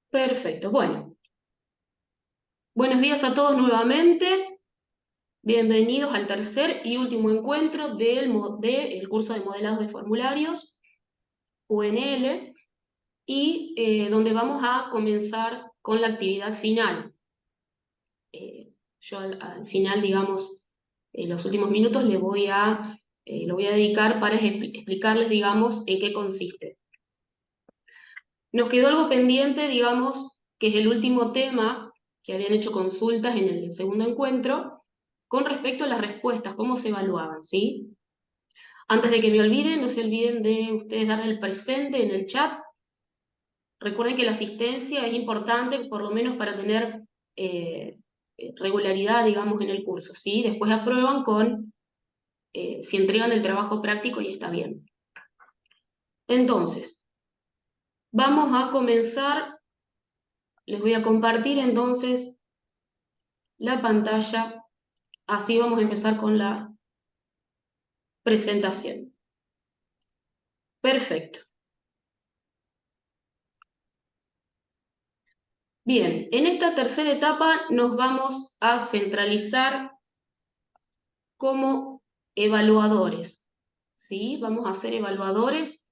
Perfecto. Bueno, buenos días a todos nuevamente. Bienvenidos al tercer y último encuentro del curso de modelado de formularios, UNL, y donde vamos a comenzar con la actividad final. Yo al final, digamos, en los últimos minutos lo voy a dedicar para explicarles, digamos, en qué consiste. Nos quedó algo pendiente, digamos, que es el último tema que habían hecho consultas en el segundo encuentro, con respecto a las respuestas, cómo se evaluaban, ¿sí? Antes de que me olviden, no se olviden de ustedes darle el presente en el chat. Recuerden que la asistencia es importante, por lo menos para tener eh, regularidad, digamos, en el curso, ¿sí? Después aprueban si entregan el trabajo práctico y está bien. Entonces, vamos a comenzar. Les voy a compartir entonces la pantalla. Así vamos a empezar con la presentación. Perfecto. Bien, en esta tercera etapa nos vamos a centralizar como evaluadores, ¿sí? Vamos a ser evaluadores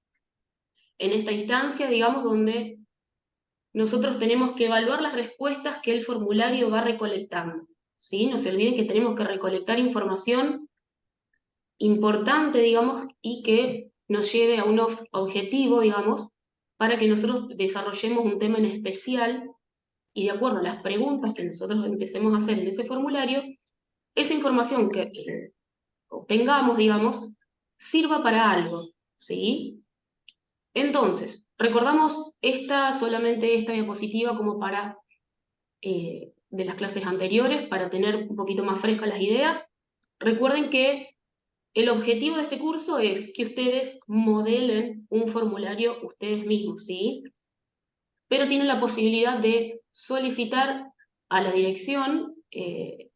en esta instancia, digamos, donde nosotros tenemos que evaluar las respuestas que el formulario va recolectando, ¿sí? No se olviden que tenemos que recolectar información importante, digamos, y que nos lleve a un objetivo, digamos, para que nosotros desarrollemos un tema en especial y de acuerdo a las preguntas que nosotros empecemos a hacer en ese formulario, esa información que obtengamos, digamos, sirva para algo, ¿sí? Entonces, recordamos solamente esta diapositiva como para, de las clases anteriores, para tener un poquito más frescas las ideas. Recuerden que el objetivo de este curso es que ustedes modelen un formulario ustedes mismos, ¿sí? Pero tienen la posibilidad de solicitar a la dirección, en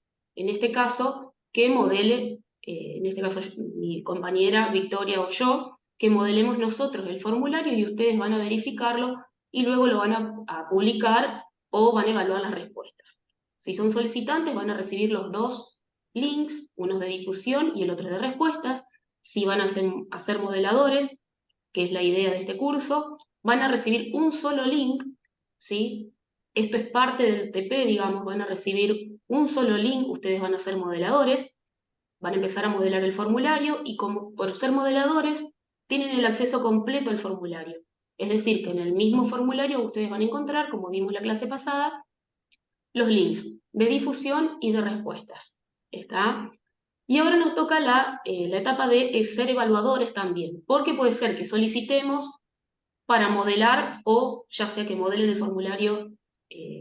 este caso, que modele, en este caso mi compañera Victoria o yo, que modelemos nosotros el formulario y ustedes van a verificarlo y luego lo van a publicar o van a evaluar las respuestas. Si son solicitantes, van a recibir los dos links, uno de difusión y el otro de respuestas. Si van a ser modeladores, que es la idea de este curso, van a recibir un solo link, ¿sí? Esto es parte del TP, digamos, van a recibir un solo link, ustedes van a ser modeladores, van a empezar a modelar el formulario y como por ser modeladores tienen el acceso completo al formulario. Es decir, que en el mismo formulario ustedes van a encontrar, como vimos la clase pasada, los links de difusión y de respuestas. ¿Está? Y ahora nos toca la etapa de ser evaluadores también, porque puede ser que solicitemos para modelar o ya sea que modelen el formulario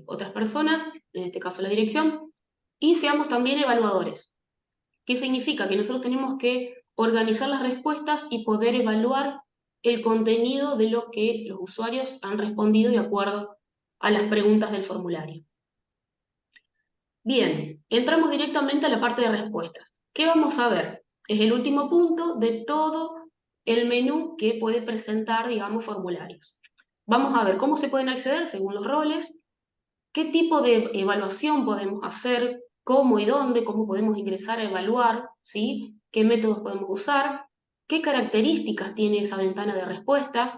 otras personas, en este caso la dirección, y seamos también evaluadores. ¿Qué significa? Que nosotros tenemos que organizar las respuestas y poder evaluar el contenido de lo que los usuarios han respondido de acuerdo a las preguntas del formulario. Bien, entramos directamente a la parte de respuestas. ¿Qué vamos a ver? Es el último punto de todo el menú que puede presentar, digamos, formularios. Vamos a ver cómo se pueden acceder según los roles, qué tipo de evaluación podemos hacer, cómo y dónde, cómo podemos ingresar a evaluar, ¿sí? Qué métodos podemos usar, qué características tiene esa ventana de respuestas,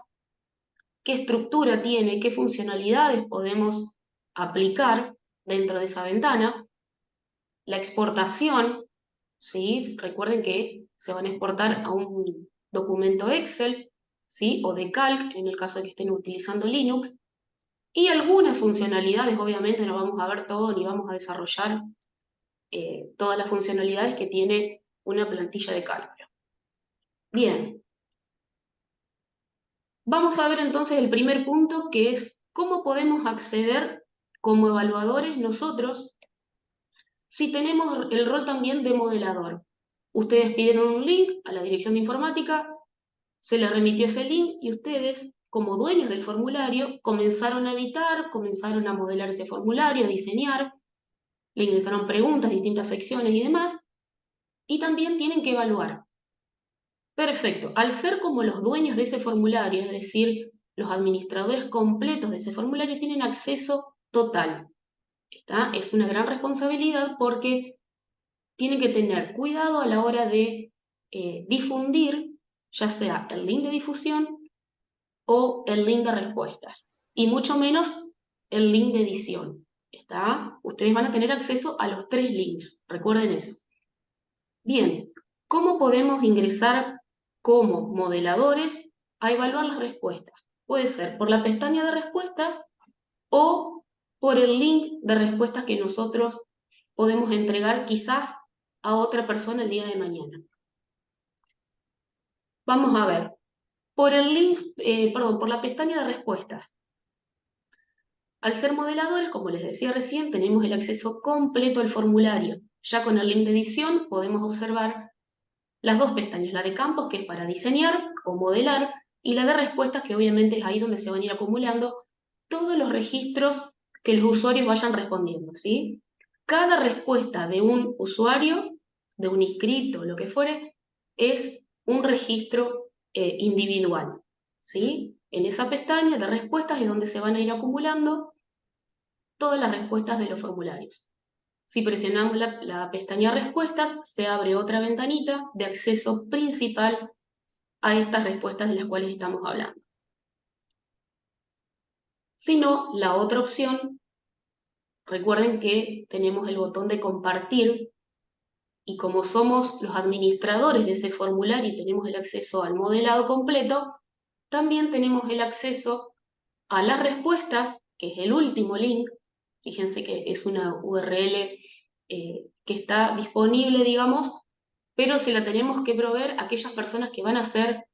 qué estructura tiene, qué funcionalidades podemos aplicar dentro de esa ventana, la exportación, ¿sí? Recuerden que se van a exportar a un documento Excel, ¿sí? O de Calc, en el caso de que estén utilizando Linux. Y algunas funcionalidades, obviamente no vamos a ver todo ni vamos a desarrollar todas las funcionalidades que tiene una plantilla de cálculo. Bien, vamos a ver entonces el primer punto, que es cómo podemos acceder como evaluadores nosotros si tenemos el rol también de modelador. Ustedes pidieron un link a la dirección de informática, se les remitió ese link y ustedes, como dueños del formulario, comenzaron a editar, comenzaron a modelar ese formulario, a diseñar, le ingresaron preguntas, distintas secciones y demás, y también tienen que evaluar. Perfecto, al ser como los dueños de ese formulario, es decir, los administradores completos de ese formulario tienen acceso total. ¿Está? Es una gran responsabilidad porque tienen que tener cuidado a la hora de difundir, ya sea el link de difusión o el link de respuestas, y mucho menos el link de edición. ¿Está? Ustedes van a tener acceso a los 3 links, recuerden eso. Bien, ¿cómo podemos ingresar como modeladores a evaluar las respuestas? Puede ser por la pestaña de respuestas o por el link de respuestas que nosotros podemos entregar quizás a otra persona el día de mañana. Vamos a ver, por el link, por la pestaña de respuestas. Al ser modeladores, como les decía recién, tenemos el acceso completo al formulario. Ya con el link de edición podemos observar las 2 pestañas, la de campos, que es para diseñar o modelar, y la de respuestas, que obviamente es ahí donde se van a ir acumulando todos los registros que los usuarios vayan respondiendo, ¿sí? Cada respuesta de un usuario, de un inscrito, lo que fuere, es un registro individual, ¿sí? En esa pestaña de respuestas es donde se van a ir acumulando todas las respuestas de los formularios. Si presionamos la pestaña Respuestas, se abre otra ventanita de acceso principal a estas respuestas de las cuales estamos hablando. Si no, la otra opción, recuerden que tenemos el botón de compartir, y como somos los administradores de ese formulario y tenemos el acceso al modelado completo, también tenemos el acceso a las respuestas, que es el último link. Fíjense que es una URL que está disponible, digamos, pero se la tenemos que proveer a aquellas personas que van a ser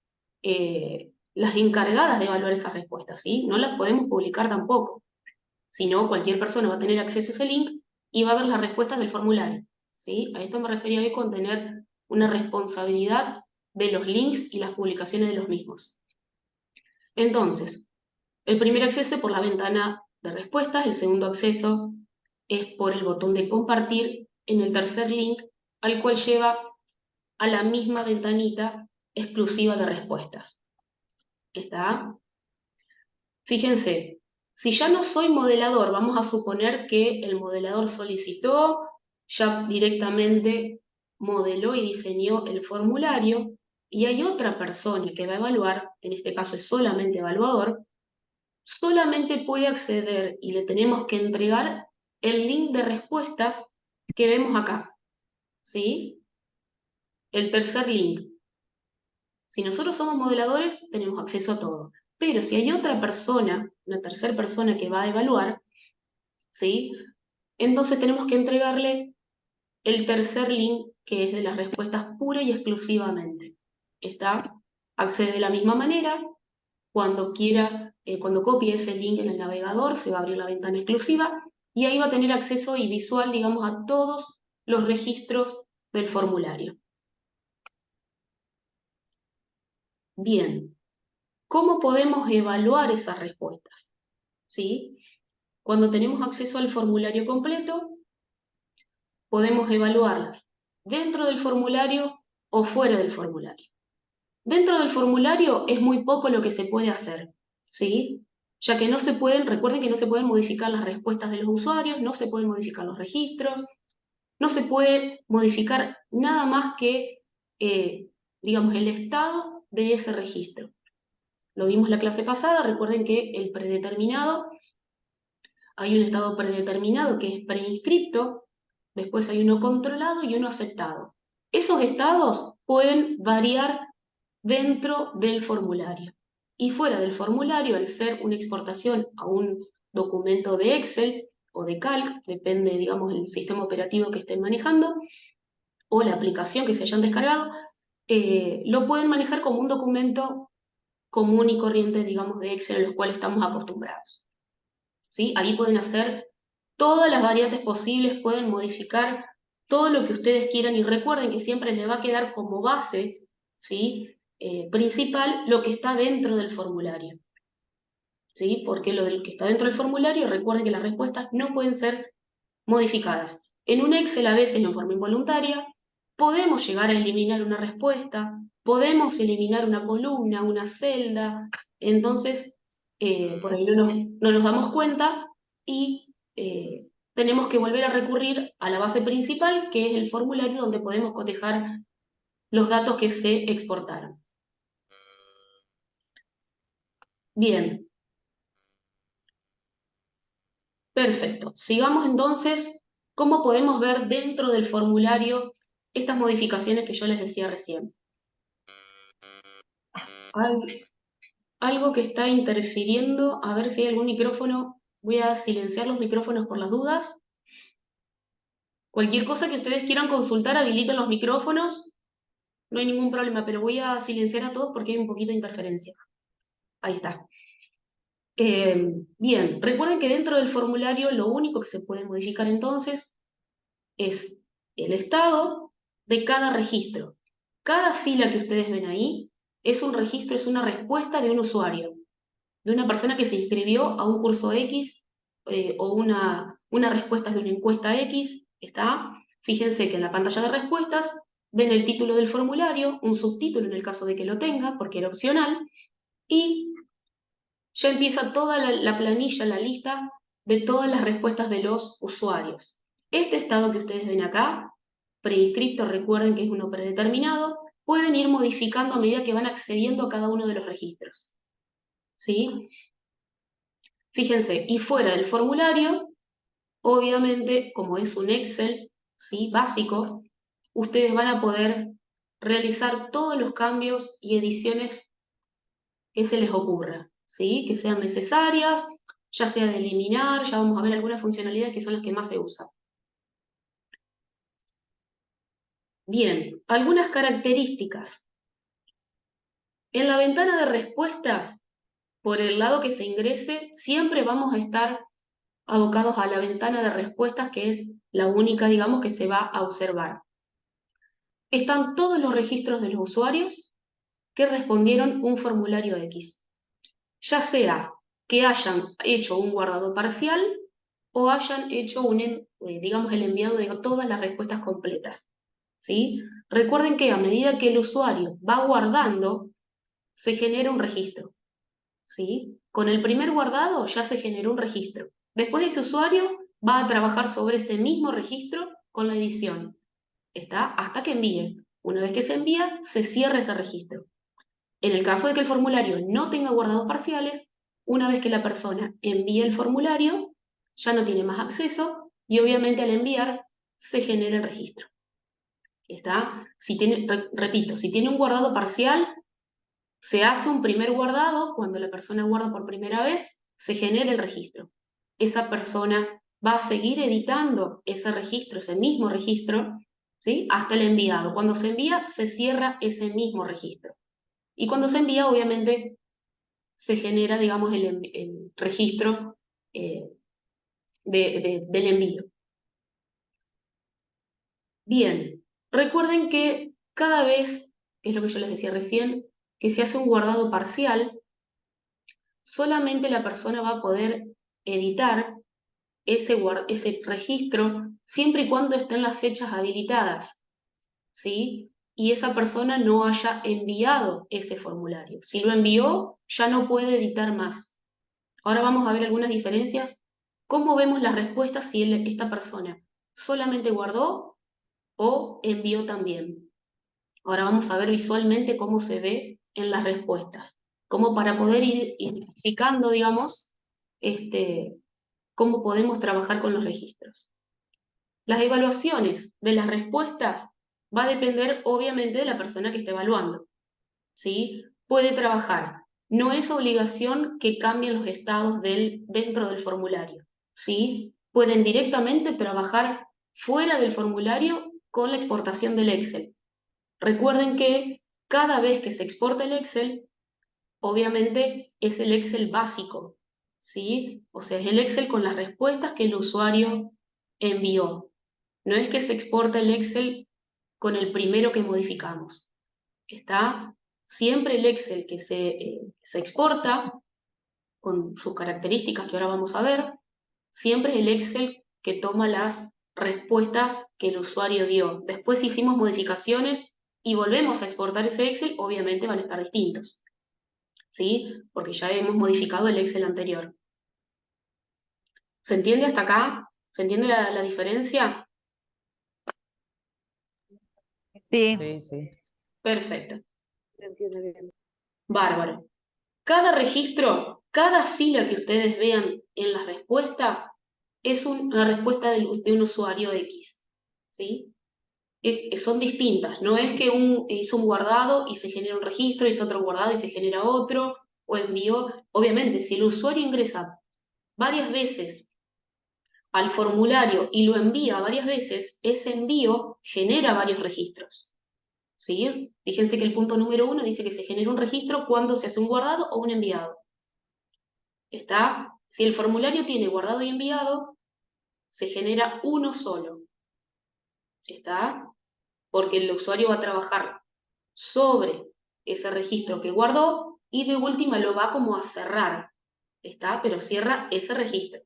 las encargadas de evaluar esas respuestas, ¿sí? No las podemos publicar tampoco, sino cualquier persona va a tener acceso a ese link y va a ver las respuestas del formulario, ¿sí? A esto me refería hoy con tener una responsabilidad de los links y las publicaciones de los mismos. Entonces, el primer acceso es por la ventana de respuestas, el segundo acceso es por el botón de compartir en el tercer link, al cual lleva a la misma ventanita exclusiva de respuestas. ¿Está? Fíjense, si ya no soy modelador, vamos a suponer que el modelador solicitó, ya directamente modeló y diseñó el formulario, y hay otra persona que va a evaluar, en este caso es solamente evaluador, solamente puede acceder y le tenemos que entregar el link de respuestas que vemos acá, ¿sí? El tercer link. Si nosotros somos modeladores, tenemos acceso a todo. Pero si hay otra persona, una tercera persona que va a evaluar, ¿sí? Entonces tenemos que entregarle el tercer link, que es de las respuestas pura y exclusivamente. ¿Está? Accede de la misma manera. Cuando quiera, cuando copie ese link en el navegador, se va a abrir la ventana exclusiva y ahí va a tener acceso y visual, digamos, a todos los registros del formulario. Bien, ¿cómo podemos evaluar esas respuestas? ¿Sí? Cuando tenemos acceso al formulario completo, podemos evaluarlas dentro del formulario o fuera del formulario. Dentro del formulario es muy poco lo que se puede hacer, ¿sí? Ya que no se pueden, recuerden que no se pueden modificar las respuestas de los usuarios, no se pueden modificar los registros, no se puede modificar nada más que, digamos, el estado de ese registro. Lo vimos la clase pasada, recuerden que el predeterminado, hay un estado predeterminado que es preinscripto, después hay uno controlado y uno aceptado. Esos estados pueden variar dentro del formulario. Y fuera del formulario, al ser una exportación a un documento de Excel o de Calc, depende, digamos, del sistema operativo que estén manejando, o la aplicación que se hayan descargado, lo pueden manejar como un documento común y corriente, digamos, de Excel, a los cuales estamos acostumbrados. ¿Sí? Ahí pueden hacer todas las variantes posibles, pueden modificar todo lo que ustedes quieran y recuerden que siempre les va a quedar como base, ¿sí? Principal lo que está dentro del formulario, ¿sí? Porque lo del que está dentro del formulario, recuerden que las respuestas no pueden ser modificadas. En un Excel a veces en forma involuntaria podemos llegar a eliminar una respuesta, podemos eliminar una columna, una celda, entonces por ahí no nos damos cuenta y tenemos que volver a recurrir a la base principal, que es el formulario donde podemos cotejar los datos que se exportaron. Bien, perfecto. Sigamos entonces, ¿cómo podemos ver dentro del formulario estas modificaciones que yo les decía recién? Algo que está interfiriendo, a ver si hay algún micrófono. Voy a silenciar los micrófonos por las dudas. Cualquier cosa que ustedes quieran consultar, habiliten los micrófonos. No hay ningún problema, pero voy a silenciar a todos porque hay un poquito de interferencia. Ahí está. Bien, recuerden que dentro del formulario lo único que se puede modificar entonces es el estado de cada registro. Cada fila que ustedes ven ahí es un registro, es una respuesta de un usuario, de una persona que se inscribió a un curso X o una respuesta de una encuesta X, ¿está? Fíjense que en la pantalla de respuestas ven el título del formulario, un subtítulo en el caso de que lo tenga, porque era opcional, y ya empieza toda la planilla, la lista de todas las respuestas de los usuarios. Este estado que ustedes ven acá, preinscripto, recuerden que es uno predeterminado, pueden ir modificando a medida que van accediendo a cada uno de los registros. ¿Sí? Fíjense, y fuera del formulario, obviamente, como es un Excel, ¿sí?, básico, ustedes van a poder realizar todos los cambios y ediciones que se les ocurra, ¿sí?, que sean necesarias, ya sea de eliminar, ya vamos a ver algunas funcionalidades que son las que más se usan. Bien, algunas características. En la ventana de respuestas, por el lado que se ingrese, siempre vamos a estar abocados a la ventana de respuestas, que es la única, digamos, que se va a observar. Están todos los registros de los usuarios que respondieron un formulario X, ya sea que hayan hecho un guardado parcial o hayan hecho digamos, el enviado de todas las respuestas completas. ¿Sí? Recuerden que a medida que el usuario va guardando, se genera un registro. ¿Sí? Con el primer guardado ya se generó un registro. Después ese usuario va a trabajar sobre ese mismo registro con la edición. ¿Está? Hasta que envíe. Una vez que se envía, se cierra ese registro. En el caso de que el formulario no tenga guardados parciales, una vez que la persona envíe el formulario, ya no tiene más acceso y obviamente al enviar se genera el registro. ¿Está? Si tiene, repito, si tiene un guardado parcial, se hace un primer guardado, cuando la persona guarda por primera vez, se genera el registro. Esa persona va a seguir editando ese registro, ese mismo registro, ¿sí?, hasta el enviado. Cuando se envía, se cierra ese mismo registro. Y cuando se envía, obviamente, se genera, digamos, el registro del envío. Bien, recuerden que cada vez, que es lo que yo les decía recién, que se hace un guardado parcial, solamente la persona va a poder editar ese registro siempre y cuando estén las fechas habilitadas, ¿sí? Y esa persona no haya enviado ese formulario. Si lo envió, ya no puede editar más. Ahora vamos a ver algunas diferencias. ¿Cómo vemos las respuestas si esta persona solamente guardó o envió también? Ahora vamos a ver visualmente cómo se ve en las respuestas, como para poder ir identificando, digamos, cómo podemos trabajar con los registros. Las evaluaciones de las respuestas va a depender obviamente de la persona que esté evaluando, ¿sí? Puede trabajar. No es obligación que cambien los estados dentro del formulario, ¿sí? Pueden directamente trabajar fuera del formulario con la exportación del Excel. Recuerden que cada vez que se exporta el Excel, obviamente es el Excel básico, ¿sí? O sea, es el Excel con las respuestas que el usuario envió. No es que se exporta el Excel con el primero que modificamos. Está siempre el Excel que se exporta, con sus características que ahora vamos a ver, siempre es el Excel que toma las respuestas que el usuario dio. Después hicimos modificaciones y volvemos a exportar ese Excel, obviamente van a estar distintos. ¿sí? Porque ya hemos modificado el Excel anterior. ¿Se entiende hasta acá? ¿Se entiende la diferencia? Sí. Sí, sí. Perfecto. Se entiende bien. Bárbaro. Cada registro, cada fila que ustedes vean en las respuestas es una respuesta de un usuario X, ¿sí? Son distintas, no es que hizo un guardado y se genera un registro, hizo otro guardado y se genera otro, o envió. Obviamente, si el usuario ingresa varias veces al formulario y lo envía varias veces, ese envío genera varios registros, ¿sí? Fíjense que el punto número 1 dice que se genera un registro cuando se hace un guardado o un enviado. ¿Está? Si el formulario tiene guardado y enviado, se genera uno solo. ¿Está? Porque el usuario va a trabajar sobre ese registro que guardó y de última lo va como a cerrar. ¿Está? Pero cierra ese registro.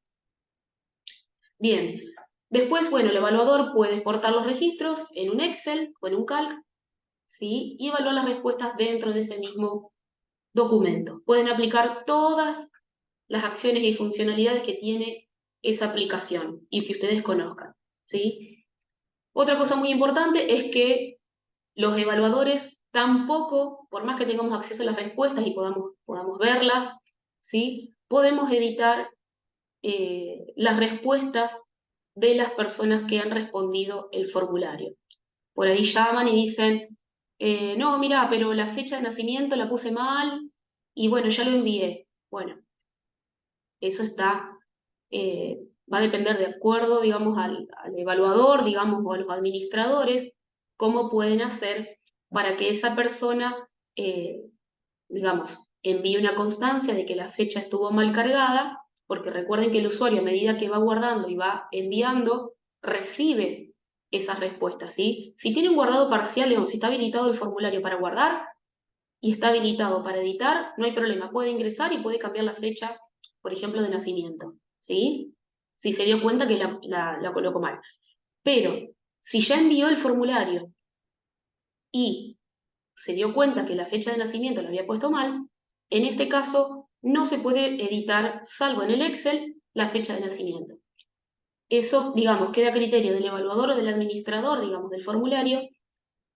Bien. Después, bueno, el evaluador puede exportar los registros en un Excel o en un Calc, ¿sí? Y evaluar las respuestas dentro de ese mismo documento. Pueden aplicar todas las acciones y funcionalidades que tiene esa aplicación y que ustedes conozcan, ¿sí? Otra cosa muy importante es que los evaluadores tampoco, por más que tengamos acceso a las respuestas y podamos verlas, ¿sí? Podemos editar las respuestas de las personas que han respondido el formulario. Por ahí llaman y dicen, no, mira, pero la fecha de nacimiento la puse mal y bueno, ya lo envié. Bueno, eso va a depender de acuerdo, digamos, al evaluador, digamos, o a los administradores, cómo pueden hacer para que esa persona, digamos, envíe una constancia de que la fecha estuvo mal cargada, porque recuerden que el usuario, a medida que va guardando y va enviando, recibe esas respuestas, ¿sí? Si tiene un guardado parcial, digamos, si está habilitado el formulario para guardar y está habilitado para editar, no hay problema, puede ingresar y puede cambiar la fecha, por ejemplo, de nacimiento, ¿sí? Si se dio cuenta que la colocó mal. Pero si ya envió el formulario y se dio cuenta que la fecha de nacimiento la había puesto mal, en este caso no se puede editar, salvo en el Excel, la fecha de nacimiento. Eso, digamos, queda a criterio del evaluador o del administrador, digamos, del formulario.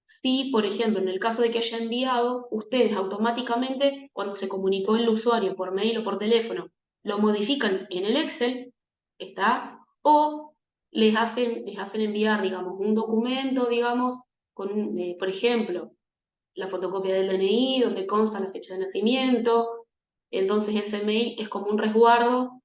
Si, por ejemplo, en el caso de que haya enviado, ustedes automáticamente, cuando se comunicó el usuario por mail o por teléfono, lo modifican en el Excel, ¿está? O les hacen enviar, digamos, un documento, digamos, con, por ejemplo, la fotocopia del DNI, donde consta la fecha de nacimiento. Entonces ese mail es como un resguardo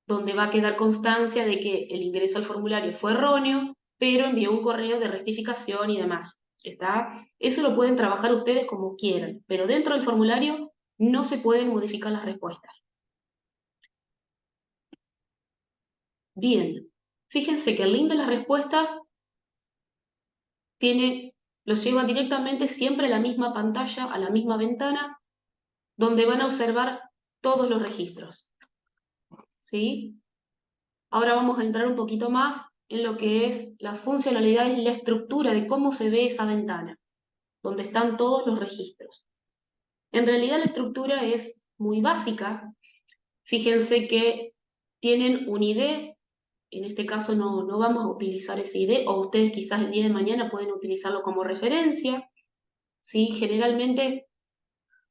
donde va a quedar constancia de que el ingreso al formulario fue erróneo, pero envió un correo de rectificación y demás. ¿Está? Eso lo pueden trabajar ustedes como quieran, pero dentro del formulario no se pueden modificar las respuestas. Bien, fíjense que el link de las respuestas los lleva directamente siempre a la misma pantalla, a la misma ventana, donde van a observar todos los registros. ¿Sí? Ahora vamos a entrar un poquito más en lo que es las funcionalidades y la estructura de cómo se ve esa ventana, donde están todos los registros. En realidad la estructura es muy básica. Fíjense que tienen un ID, en este caso no vamos a utilizar ese ID, o ustedes quizás el día de mañana pueden utilizarlo como referencia. ¿Sí? Generalmente,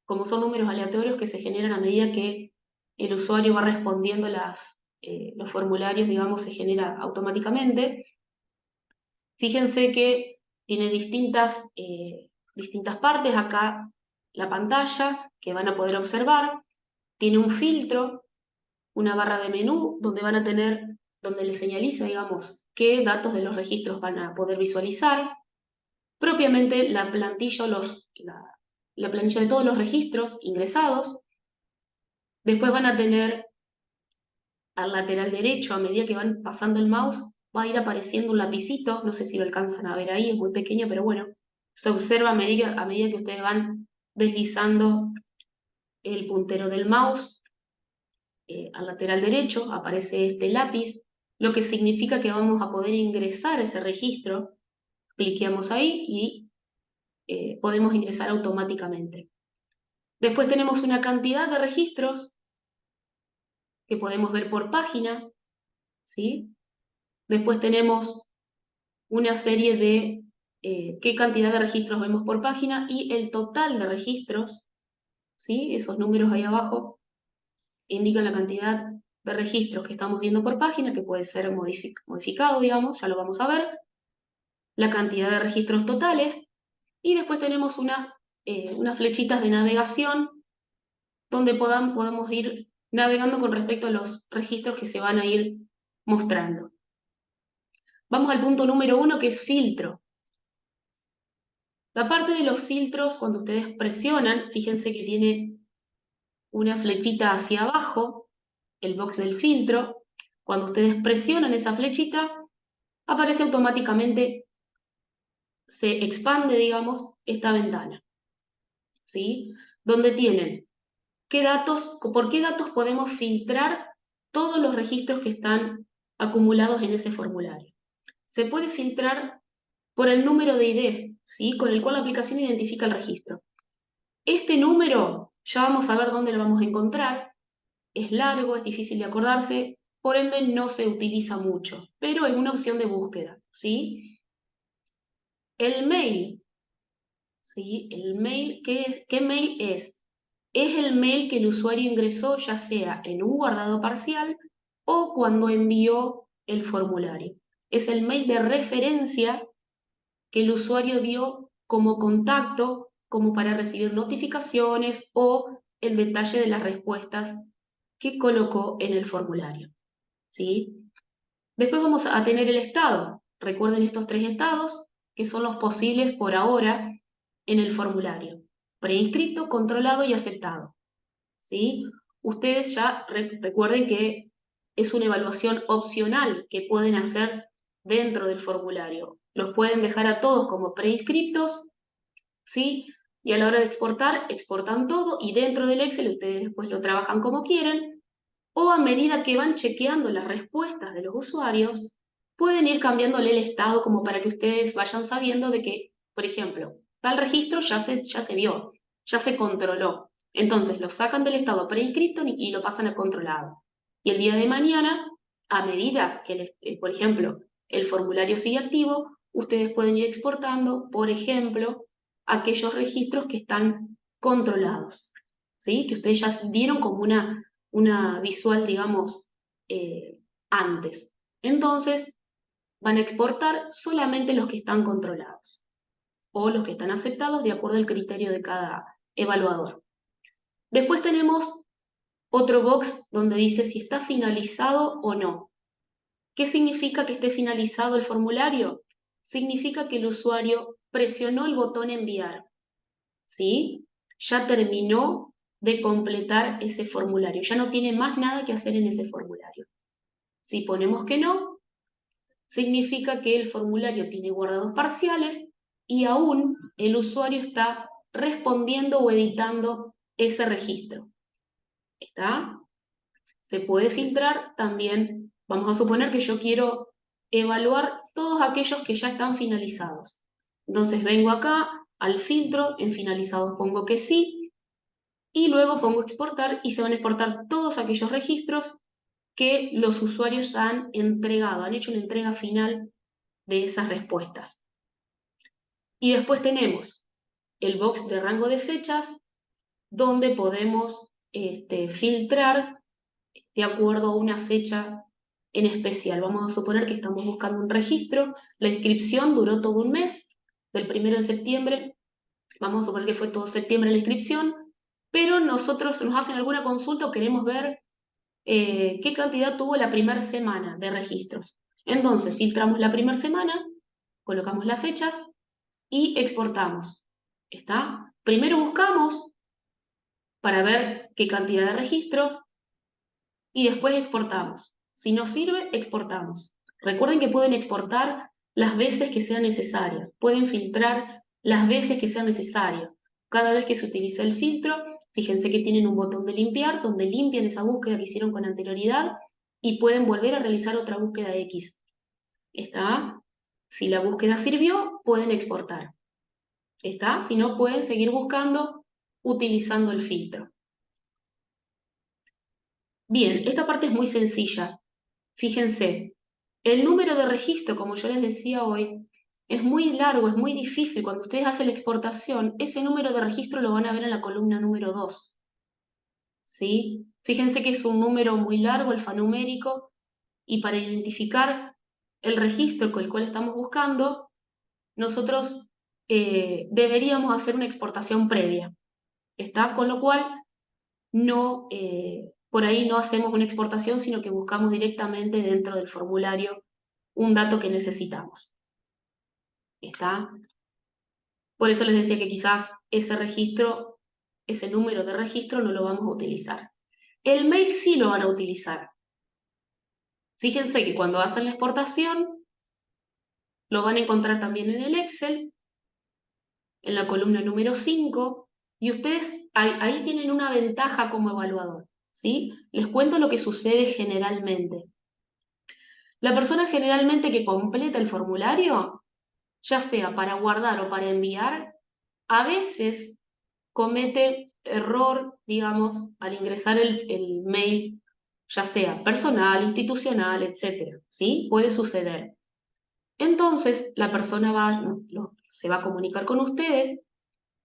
como son números aleatorios que se generan a medida que el usuario va respondiendo los formularios, digamos, se genera automáticamente. Fíjense que tiene distintas partes. Acá la pantalla que van a poder observar. Tiene un filtro, una barra de menú, donde van a tener, donde les señaliza, digamos, qué datos de los registros van a poder visualizar. Propiamente la plantilla, la planilla de todos los registros ingresados. Después van a tener al lateral derecho, a medida que van pasando el mouse, va a ir apareciendo un lapicito, no sé si lo alcanzan a ver ahí, es muy pequeño, pero bueno, se observa a medida que ustedes van deslizando el puntero del mouse al lateral derecho, aparece este lápiz, lo que significa que vamos a poder ingresar ese registro. Cliqueamos ahí y podemos ingresar automáticamente. Después tenemos una cantidad de registros que podemos ver por página, ¿sí? Después tenemos una serie de qué cantidad de registros vemos por página y el total de registros, ¿sí? Esos números ahí abajo indican la cantidad de registros que estamos viendo por página, que puede ser modificado, digamos, ya lo vamos a ver, la cantidad de registros totales, y después tenemos unas flechitas de navegación donde podamos ir navegando con respecto a los registros que se van a ir mostrando. Vamos al punto número 1, que es filtro. La parte de los filtros, cuando ustedes presionan, fíjense que tiene una flechita hacia abajo, el box del filtro. Cuando ustedes presionan esa flechita, aparece automáticamente, se expande, digamos, esta ventana, ¿sí? Donde tienen por qué datos podemos filtrar todos los registros que están acumulados en ese formulario. Se puede filtrar por el número de ID, ¿sí? Con el cual la aplicación identifica el registro. Este número, ya vamos a ver dónde lo vamos a encontrar, es largo, es difícil de acordarse, por ende no se utiliza mucho, pero es una opción de búsqueda, ¿sí? El mail, ¿sí? El mail, ¿qué mail es? Es el mail que el usuario ingresó ya sea en un guardado parcial o cuando envió el formulario. Es el mail de referencia que el usuario dio como contacto, como para recibir notificaciones o el detalle de las respuestas que colocó en el formulario, ¿sí? Después vamos a tener el estado. Recuerden estos 3 estados, que son los posibles por ahora en el formulario: preinscrito, controlado y aceptado, ¿sí? Ustedes ya recuerden que es una evaluación opcional que pueden hacer dentro del formulario. Los pueden dejar a todos como preinscriptos, ¿sí? Y a la hora de exportar, exportan todo y dentro del Excel ustedes después lo trabajan como quieren, o a medida que van chequeando las respuestas de los usuarios, pueden ir cambiándole el estado como para que ustedes vayan sabiendo de que, por ejemplo, tal registro ya se vio, ya se controló. Entonces lo sacan del estado preinscripto y lo pasan a controlado. Y el día de mañana, a medida que, por ejemplo, el formulario sigue activo, ustedes pueden ir exportando, por ejemplo, aquellos registros que están controlados, ¿sí? Que ustedes ya vieron como una visual, digamos, antes. Entonces, van a exportar solamente los que están controlados o los que están aceptados de acuerdo al criterio de cada evaluador. Después tenemos otro box donde dice si está finalizado o no. ¿Qué significa que esté finalizado el formulario? Significa que el usuario presionó el botón enviar, ¿sí? Ya terminó de completar ese formulario, ya no tiene más nada que hacer en ese formulario. Si ponemos que no, significa que el formulario tiene guardados parciales y aún el usuario está respondiendo o editando ese registro. ¿Está? Se puede filtrar también. Vamos a suponer que yo quiero evaluar todos aquellos que ya están finalizados. Entonces vengo acá al filtro, en finalizados pongo que sí, y luego pongo exportar y se van a exportar todos aquellos registros que los usuarios han entregado, han hecho una entrega final de esas respuestas. Y después tenemos el box de rango de fechas, donde podemos filtrar de acuerdo a una fecha en especial. Vamos a suponer que estamos buscando un registro, la inscripción duró todo un mes, del 1 de septiembre, vamos a suponer que fue todo septiembre la inscripción, pero nosotros nos hacen alguna consulta o queremos ver qué cantidad tuvo la primera semana de registros. Entonces, filtramos la primera semana, colocamos las fechas y exportamos. ¿Está? Primero buscamos para ver qué cantidad de registros y después exportamos. Si nos sirve, exportamos. Recuerden que pueden exportar las veces que sean necesarias, pueden filtrar las veces que sean necesarias. Cada vez que se utiliza el filtro, fíjense que tienen un botón de limpiar, donde limpian esa búsqueda que hicieron con anterioridad y pueden volver a realizar otra búsqueda X. ¿Está? Si la búsqueda sirvió, pueden exportar. ¿Está? Si no, pueden seguir buscando utilizando el filtro. Bien, esta parte es muy sencilla. Fíjense, el número de registro, como yo les decía hoy, es muy largo, es muy difícil. Cuando ustedes hacen la exportación, ese número de registro lo van a ver en la columna número 2. ¿Sí? Fíjense que es un número muy largo, alfanumérico, y para identificar el registro con el cual estamos buscando, nosotros deberíamos hacer una exportación previa. ¿Está? Con lo cual, no, por ahí no hacemos una exportación, sino que buscamos directamente dentro del formulario un dato que necesitamos. ¿Está? Por eso les decía que quizás ese registro, ese número de registro no lo vamos a utilizar. El mail sí lo van a utilizar. Fíjense que cuando hacen la exportación, lo van a encontrar también en el Excel, en la columna número 5, y ustedes ahí tienen una ventaja como evaluador, ¿sí? Les cuento lo que sucede generalmente. La persona generalmente que completa el formulario, ya sea para guardar o para enviar, a veces comete error, digamos, al ingresar el mail, ya sea personal, institucional, etc. ¿Sí? Puede suceder. Entonces, la persona se va a comunicar con ustedes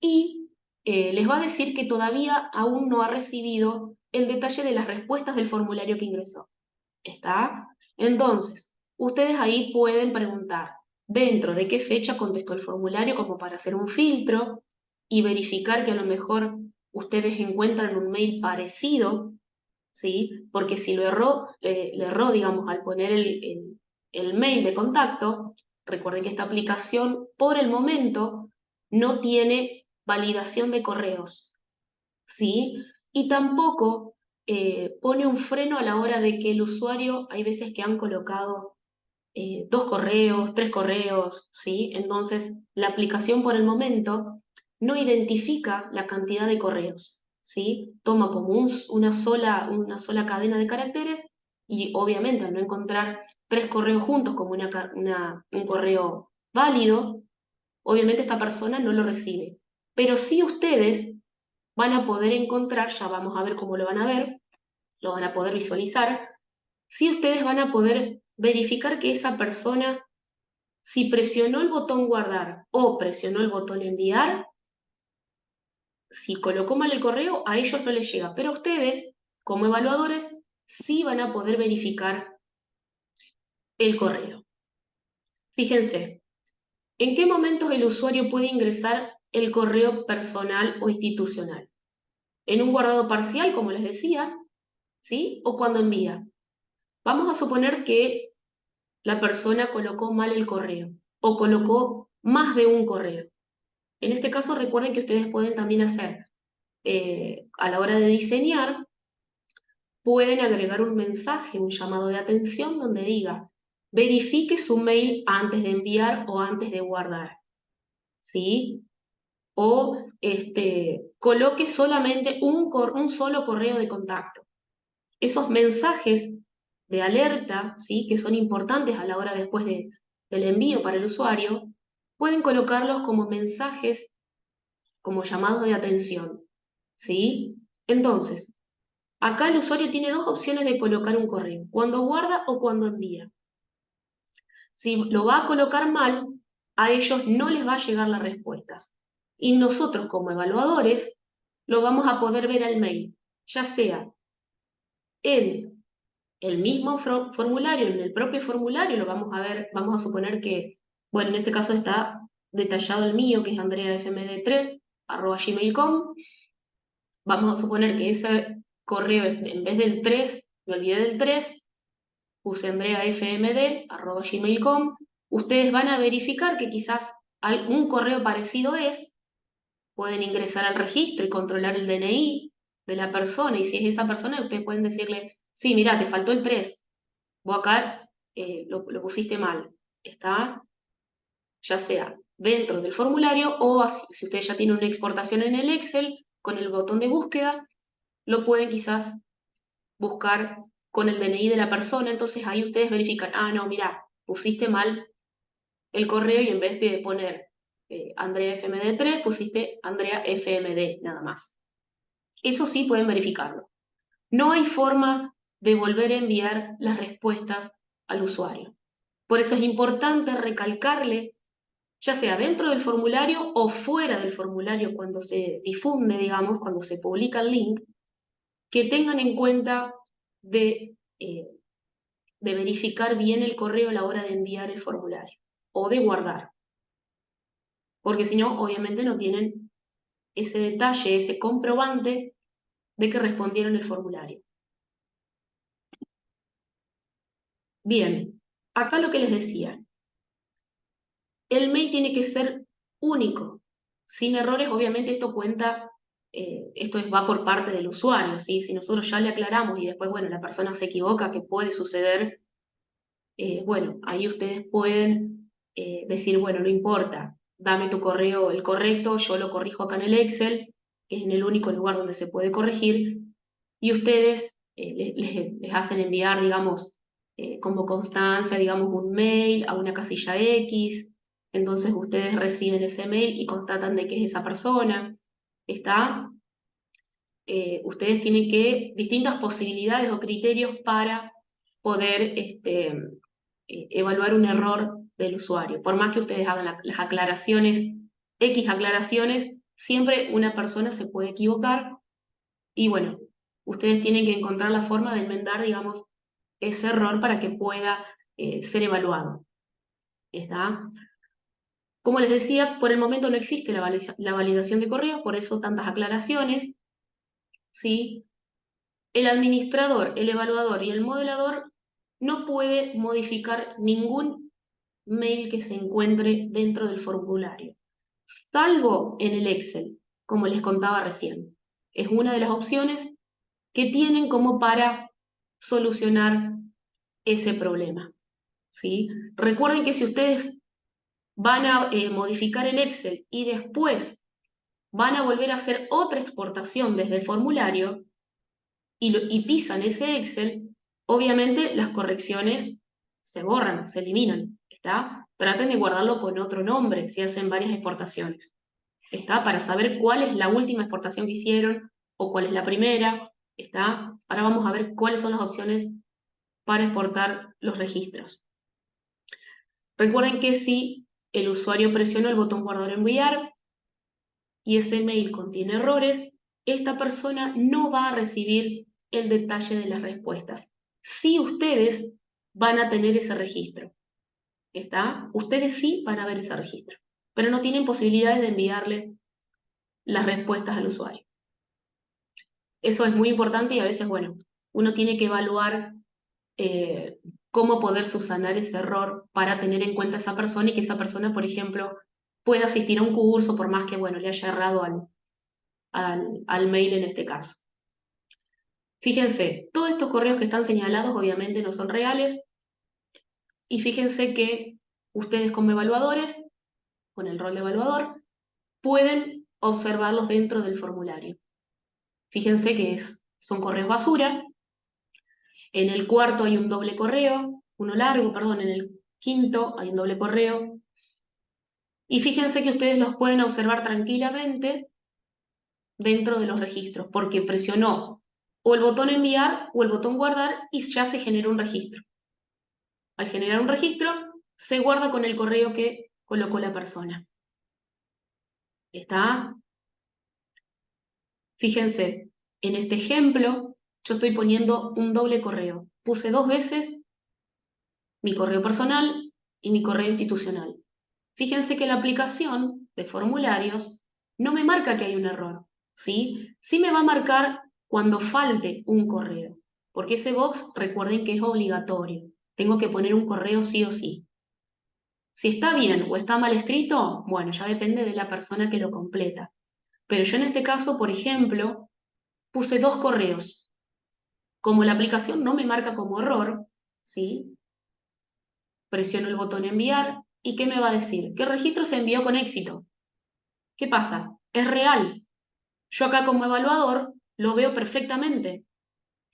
y les va a decir que todavía aún no ha recibido el detalle de las respuestas del formulario que ingresó. ¿Está? Entonces, ustedes ahí pueden preguntar dentro de qué fecha contestó el formulario como para hacer un filtro y verificar que a lo mejor ustedes encuentran un mail parecido, ¿sí? Porque si le erró, digamos, al poner el mail de contacto, recuerden que esta aplicación por el momento no tiene validación de correos, ¿sí? Y tampoco pone un freno a la hora de que el usuario, hay veces que han colocado 2 correos, 3 correos, ¿sí? Entonces, la aplicación por el momento no identifica la cantidad de correos, ¿sí? Toma como una sola cadena de caracteres y obviamente al no encontrar 3 correos juntos como un correo válido, obviamente esta persona no lo recibe. Pero sí ustedes van a poder encontrar, ya vamos a ver cómo lo van a ver, lo van a poder visualizar, si ustedes van a poder verificar que esa persona, si presionó el botón guardar o presionó el botón enviar, si colocó mal el correo, a ellos no les llega, pero ustedes, como evaluadores, sí van a poder verificar el correo. Fíjense, ¿en qué momentos el usuario puede ingresar el correo personal o institucional? ¿En un guardado parcial, como les decía? ¿Sí? ¿O cuando envía? Vamos a suponer que la persona colocó mal el correo o colocó más de un correo. En este caso, recuerden que ustedes pueden también hacer, a la hora de diseñar, pueden agregar un mensaje, un llamado de atención donde diga, verifique su mail antes de enviar o antes de guardar, ¿sí? O coloque solamente un solo correo de contacto. Esos mensajes de alerta, ¿sí? Que son importantes a la hora después del envío para el usuario, pueden colocarlos como mensajes, como llamados de atención, ¿sí? Entonces, acá el usuario tiene 2 opciones de colocar un correo, cuando guarda o cuando envía. Si lo va a colocar mal, a ellos no les va a llegar las respuestas. Y nosotros como evaluadores lo vamos a poder ver al mail, ya sea en el mismo formulario, en el propio formulario, lo vamos a ver, vamos a suponer que, bueno, en este caso está detallado el mío, que es andreafmd3@gmail.com. Vamos a suponer que ese correo, en vez del 3, me olvidé del 3, puse andreafmd@gmail.com. Ustedes van a verificar que quizás algún correo parecido es, pueden ingresar al registro y controlar el DNI de la persona, y si es esa persona, ustedes pueden decirle, sí, mira, te faltó el 3, vos acá lo pusiste mal, está ya sea dentro del formulario o si ustedes ya tienen una exportación en el Excel, con el botón de búsqueda, lo pueden quizás buscar con el DNI de la persona, entonces ahí ustedes verifican, ah, no, mira, pusiste mal el correo y en vez de poner Andrea FMD3, pusiste Andrea FMD nada más. Eso sí pueden verificarlo. No hay forma de volver a enviar las respuestas al usuario. Por eso es importante recalcarle, ya sea dentro del formulario o fuera del formulario cuando se difunde, digamos, cuando se publica el link, que tengan en cuenta de verificar bien el correo a la hora de enviar el formulario o de guardar. Porque si no, obviamente no tienen ese detalle, ese comprobante de que respondieron el formulario. Bien, acá lo que les decía, el mail tiene que ser único, sin errores. Obviamente esto cuenta, va por parte del usuario, ¿sí? Si nosotros ya le aclaramos y después, bueno, la persona se equivoca, que puede suceder, bueno, ahí ustedes pueden decir, bueno, no importa, dame tu correo, el correcto, yo lo corrijo acá en el Excel, que es en el único lugar donde se puede corregir, y ustedes les hacen enviar, digamos, como constancia, digamos, un mail a una casilla X, entonces ustedes reciben ese mail y constatan de que es esa persona, ¿está? Ustedes tienen distintas posibilidades o criterios para poder evaluar un error del usuario. Por más que ustedes hagan las aclaraciones, X aclaraciones, siempre una persona se puede equivocar y bueno, ustedes tienen que encontrar la forma de enmendar, digamos, ese error para que pueda ser evaluado. ¿Está? Como les decía, por el momento no existe la validación de correos, por eso tantas aclaraciones, ¿sí? El administrador, el evaluador y el modelador no puede modificar ningún mail que se encuentre dentro del formulario, salvo en el Excel, como les contaba recién. Es una de las opciones que tienen como para solucionar ese problema, ¿sí? Recuerden que si ustedes van a modificar el Excel y después van a volver a hacer otra exportación desde el formulario y pisan ese Excel, obviamente las correcciones se borran, se eliminan, ¿está? Traten de guardarlo con otro nombre si hacen varias exportaciones, ¿está? Para saber cuál es la última exportación que hicieron o cuál es la primera, ¿está? Ahora vamos a ver cuáles son las opciones para exportar los registros. Recuerden que si el usuario presionó el botón guardar o enviar y ese mail contiene errores, esta persona no va a recibir el detalle de las respuestas. Sí, ustedes van a tener ese registro, ¿está? Ustedes sí van a ver ese registro, pero no tienen posibilidades de enviarle las respuestas al usuario. Eso es muy importante y a veces, bueno, uno tiene que evaluar cómo poder subsanar ese error para tener en cuenta a esa persona y que esa persona, por ejemplo, pueda asistir a un curso por más que, bueno, le haya errado al mail en este caso. Fíjense, todos estos correos que están señalados obviamente no son reales y fíjense que ustedes como evaluadores, con el rol de evaluador, pueden observarlos dentro del formulario. Fíjense que son correos basura. En el cuarto hay un doble correo, uno largo, perdón, en el quinto hay un doble correo. Y fíjense que ustedes los pueden observar tranquilamente dentro de los registros, porque presionó o el botón enviar o el botón guardar y ya se generó un registro. Al generar un registro, se guarda con el correo que colocó la persona. ¿Está? Fíjense, en este ejemplo, yo estoy poniendo un doble correo. Puse 2 veces mi correo personal y mi correo institucional. Fíjense que la aplicación de formularios no me marca que hay un error, ¿sí? Sí me va a marcar cuando falte un correo, porque ese box, recuerden que es obligatorio. Tengo que poner un correo sí o sí. Si está bien o está mal escrito, bueno, ya depende de la persona que lo completa. Pero yo en este caso, por ejemplo, puse 2 correos. Como la aplicación no me marca como error, ¿sí? Presiono el botón enviar y ¿qué me va a decir? Que el registro se envió con éxito. ¿Qué pasa? Es real. Yo acá como evaluador lo veo perfectamente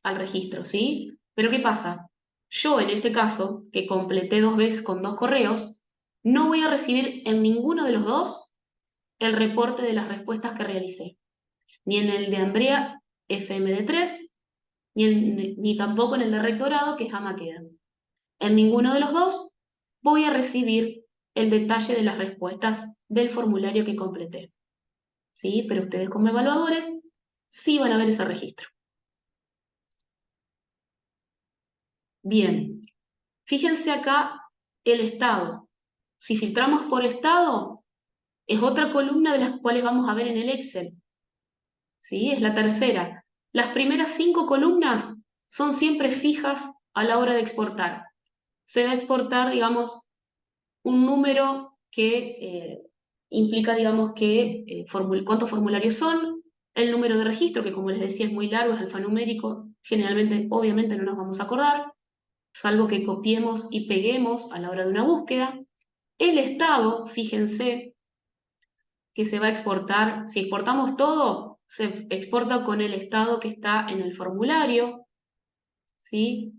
al registro, ¿sí? Pero ¿qué pasa? Yo en este caso, que completé 2 veces con 2 correos, no voy a recibir en ninguno de los dos el reporte de las respuestas que realicé. Ni en el de Andrea FMD3, ni tampoco en el de rectorado, que es Amaqueda. En ninguno de los dos voy a recibir el detalle de las respuestas del formulario que completé. ¿Sí? Pero ustedes como evaluadores sí van a ver ese registro. Bien, fíjense acá el estado. Si filtramos por estado, es otra columna de las cuales vamos a ver en el Excel. ¿Sí? Es la tercera. Las primeras 5 columnas son siempre fijas a la hora de exportar. Se va a exportar, digamos, un número que implica, digamos, cuántos formularios son, el número de registro, que como les decía es muy largo, es alfanumérico, generalmente, obviamente no nos vamos a acordar, salvo que copiemos y peguemos a la hora de una búsqueda. El estado, fíjense, que se va a exportar, si exportamos todo, se exporta con el estado que está en el formulario, ¿sí?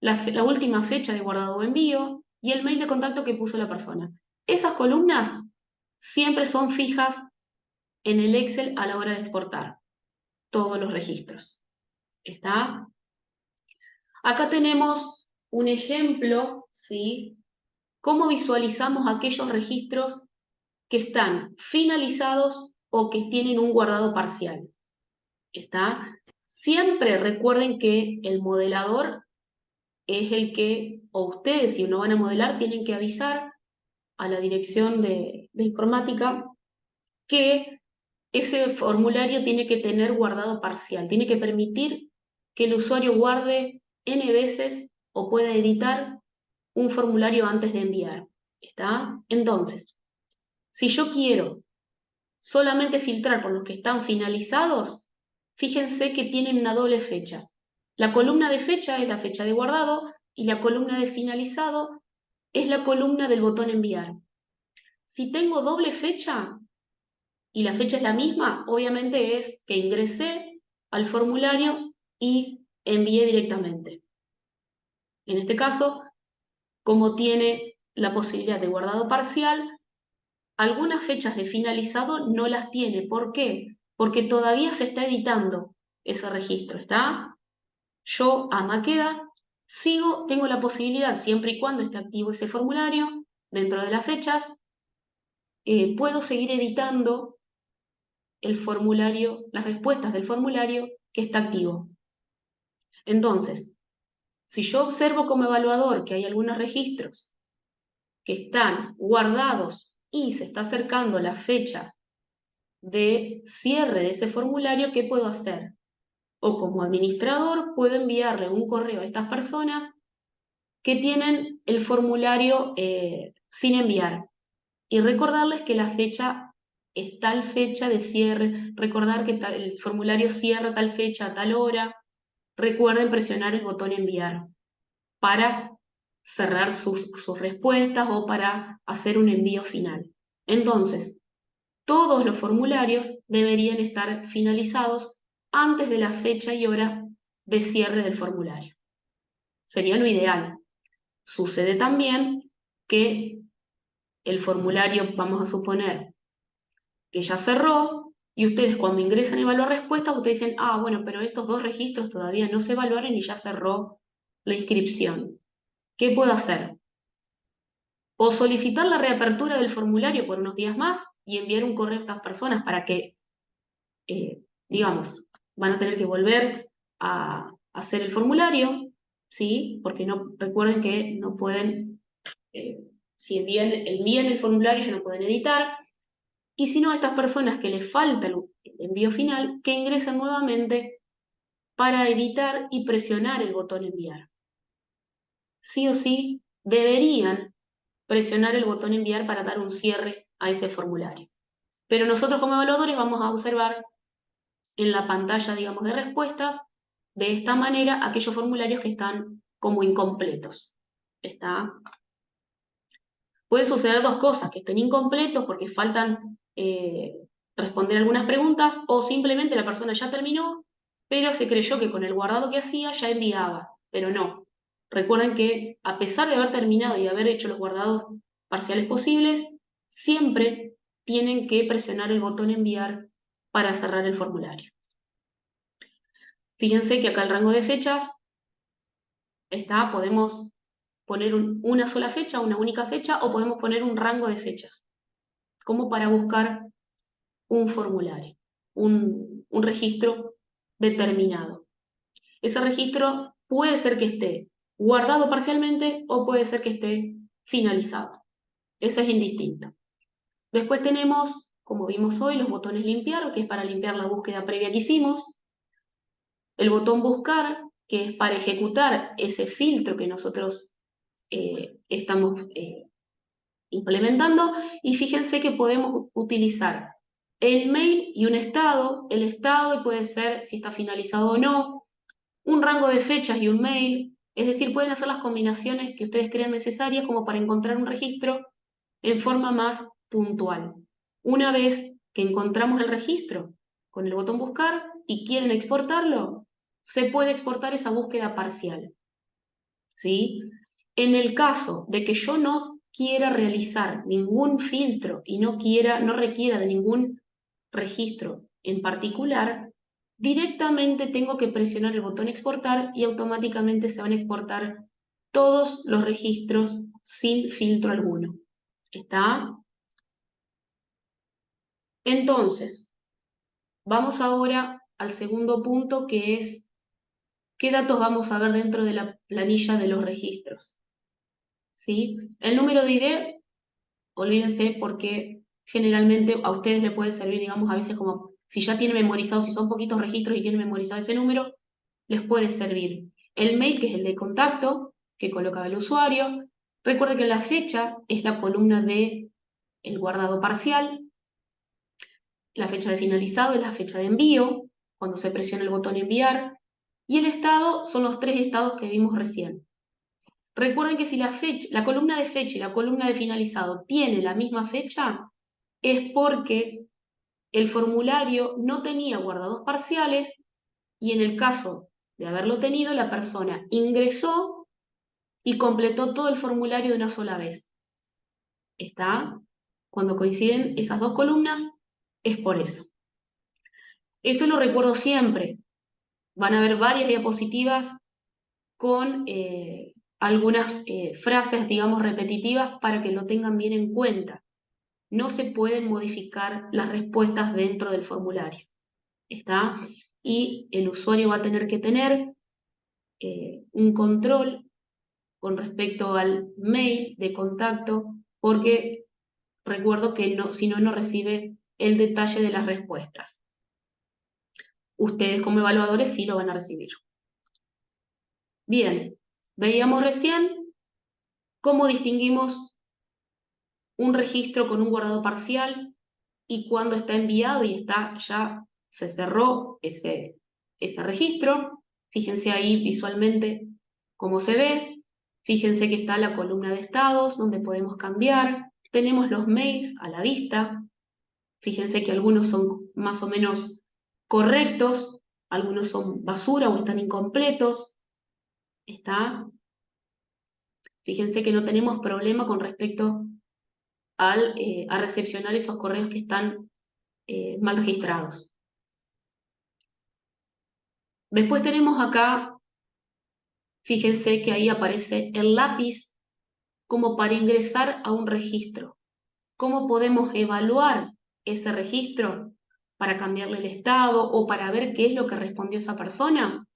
La última fecha de guardado o envío y el mail de contacto que puso la persona. Esas columnas siempre son fijas en el Excel a la hora de exportar todos los registros. ¿Está? Acá tenemos un ejemplo, ¿sí? Cómo visualizamos aquellos registros que están finalizados o que tienen un guardado parcial. ¿Está? Siempre recuerden que el modelador es el que, o ustedes, si no van a modelar, tienen que avisar a la dirección de informática que ese formulario tiene que tener guardado parcial, tiene que permitir que el usuario guarde N veces o pueda editar un formulario antes de enviar. ¿Está? Entonces, si yo quiero solamente filtrar por los que están finalizados, fíjense que tienen una doble fecha. La columna de fecha es la fecha de guardado y la columna de finalizado es la columna del botón enviar. Si tengo doble fecha y la fecha es la misma, obviamente es que ingresé al formulario y envié directamente. En este caso, como tiene la posibilidad de guardado parcial, algunas fechas de finalizado no las tiene. ¿Por qué? Porque todavía se está editando ese registro, ¿está? Yo, Amaqueda, tengo la posibilidad, siempre y cuando esté activo ese formulario, dentro de las fechas, puedo seguir editando el formulario, las respuestas del formulario que está activo. Entonces, si yo observo como evaluador que hay algunos registros que están guardados y se está acercando la fecha de cierre de ese formulario, ¿qué puedo hacer? O como administrador puedo enviarle un correo a estas personas que tienen el formulario sin enviar y recordarles que la fecha es tal fecha de cierre, recordar que el formulario cierra tal fecha a tal hora. Recuerden presionar el botón enviar para cerrar sus respuestas o para hacer un envío final. Entonces, todos los formularios deberían estar finalizados antes de la fecha y hora de cierre del formulario. Sería lo ideal. Sucede también que el formulario, vamos a suponer que ya cerró, y ustedes cuando ingresan a evaluar respuestas, ustedes dicen, ah, bueno, pero estos 2 registros todavía no se evaluaron y ya cerró la inscripción. ¿Qué puedo hacer? O solicitar la reapertura del formulario por unos días más y enviar un correo a estas personas para que, digamos, van a tener que volver a hacer el formulario, ¿sí? Porque recuerden que no pueden, si envían el formulario ya no pueden editar, y si no, a estas personas que les falta el envío final, que ingresen nuevamente para editar y presionar el botón enviar. Sí o sí, deberían presionar el botón enviar para dar un cierre a ese formulario. Pero nosotros como evaluadores vamos a observar en la pantalla, digamos, de respuestas, de esta manera, aquellos formularios que están como incompletos. ¿Está? Puede suceder 2 cosas, que estén incompletos porque faltan responder algunas preguntas, o simplemente la persona ya terminó, pero se creyó que con el guardado que hacía ya enviaba, pero no. Recuerden que a pesar de haber terminado y haber hecho los guardados parciales posibles, siempre tienen que presionar el botón enviar para cerrar el formulario. Fíjense que acá el rango de fechas está, podemos poner una sola fecha, una única fecha, o podemos poner un rango de fechas, como para buscar un formulario, un registro determinado. Ese registro puede ser que esté guardado parcialmente o puede ser que esté finalizado. Eso es indistinto. Después tenemos, como vimos hoy, los botones limpiar, que es para limpiar la búsqueda previa que hicimos. El botón buscar, que es para ejecutar ese filtro que nosotros estamos implementando. Y fíjense que podemos utilizar el mail y un estado. El estado puede ser si está finalizado o no, un rango de fechas y un mail. Es decir, pueden hacer las combinaciones que ustedes crean necesarias como para encontrar un registro en forma más puntual. Una vez que encontramos el registro con el botón buscar y quieren exportarlo, se puede exportar esa búsqueda parcial, ¿sí? En el caso de que yo no quiera realizar ningún filtro y no requiera de ningún registro en particular, directamente tengo que presionar el botón exportar y automáticamente se van a exportar todos los registros sin filtro alguno. ¿Está? Entonces, vamos ahora al segundo punto, que es qué datos vamos a ver dentro de la planilla de los registros. ¿Sí? El número de ID, olvídense, porque generalmente a ustedes les puede servir, digamos, a veces como si ya tienen memorizado, si son poquitos registros y tienen memorizado ese número, les puede servir. El mail, que es el de contacto, que colocaba el usuario. Recuerde que la fecha es la columna de el guardado parcial. La fecha de finalizado es la fecha de envío, cuando se presiona el botón enviar. Y el estado son los 3 estados que vimos recién. Recuerden que si la columna de fecha y la columna de finalizado tiene la misma fecha, es porque el formulario no tenía guardados parciales y en el caso de haberlo tenido, la persona ingresó y completó todo el formulario de una sola vez. ¿Está? Cuando coinciden esas dos columnas, es por eso. Esto lo recuerdo siempre. Van a ver varias diapositivas con algunas frases, digamos, repetitivas para que lo tengan bien en cuenta. No se pueden modificar las respuestas dentro del formulario. ¿Está? Y el usuario va a tener que tener un control con respecto al mail de contacto, porque recuerdo que no, si no, no recibe el detalle de las respuestas. Ustedes como evaluadores sí lo van a recibir. Bien, veíamos recién cómo distinguimos un registro con un guardado parcial y cuando está enviado y ya se cerró ese registro. Fíjense ahí visualmente cómo se ve. Fíjense que está la columna de estados donde podemos cambiar. Tenemos los mails a la vista. Fíjense que algunos son más o menos correctos, algunos son basura o están incompletos. ¿Está? Fíjense que no tenemos problema con respecto a recepcionar esos correos que están mal registrados. Después tenemos acá, fíjense que ahí aparece el lápiz como para ingresar a un registro. ¿Cómo podemos evaluar ese registro para cambiarle el estado o para ver qué es lo que respondió esa persona?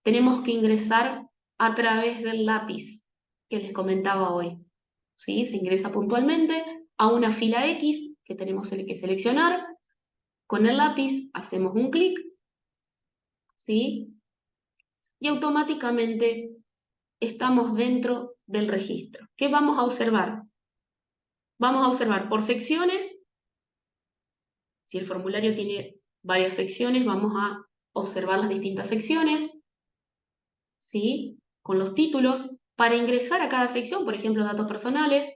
Tenemos que ingresar a través del lápiz que les comentaba hoy. ¿Sí? Se ingresa puntualmente a una fila X que tenemos que seleccionar. Con el lápiz hacemos un clic, ¿sí? Y automáticamente estamos dentro del registro. ¿Qué vamos a observar? Vamos a observar por secciones. Si el formulario tiene varias secciones, vamos a observar las distintas secciones, ¿sí? Con los títulos. Para ingresar a cada sección, por ejemplo, datos personales,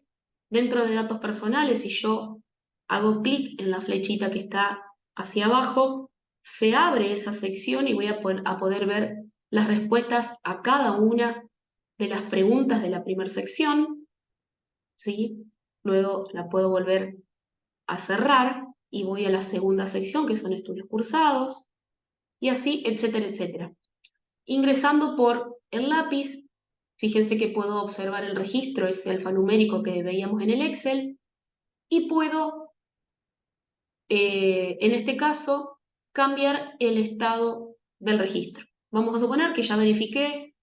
dentro de datos personales, si yo hago clic en la flechita que está hacia abajo, se abre esa sección y voy a poder ver las respuestas a cada una de las preguntas de la primera sección, ¿sí? luego la puedo volver a cerrar y voy a la segunda sección, que son estudios cursados, y así, etcétera, etcétera. Ingresando por el lápiz, fíjense que puedo observar el registro, ese alfanumérico que veíamos en el Excel, y puedo, en este caso, cambiar el estado del registro. Vamos a suponer que ya verifiqué,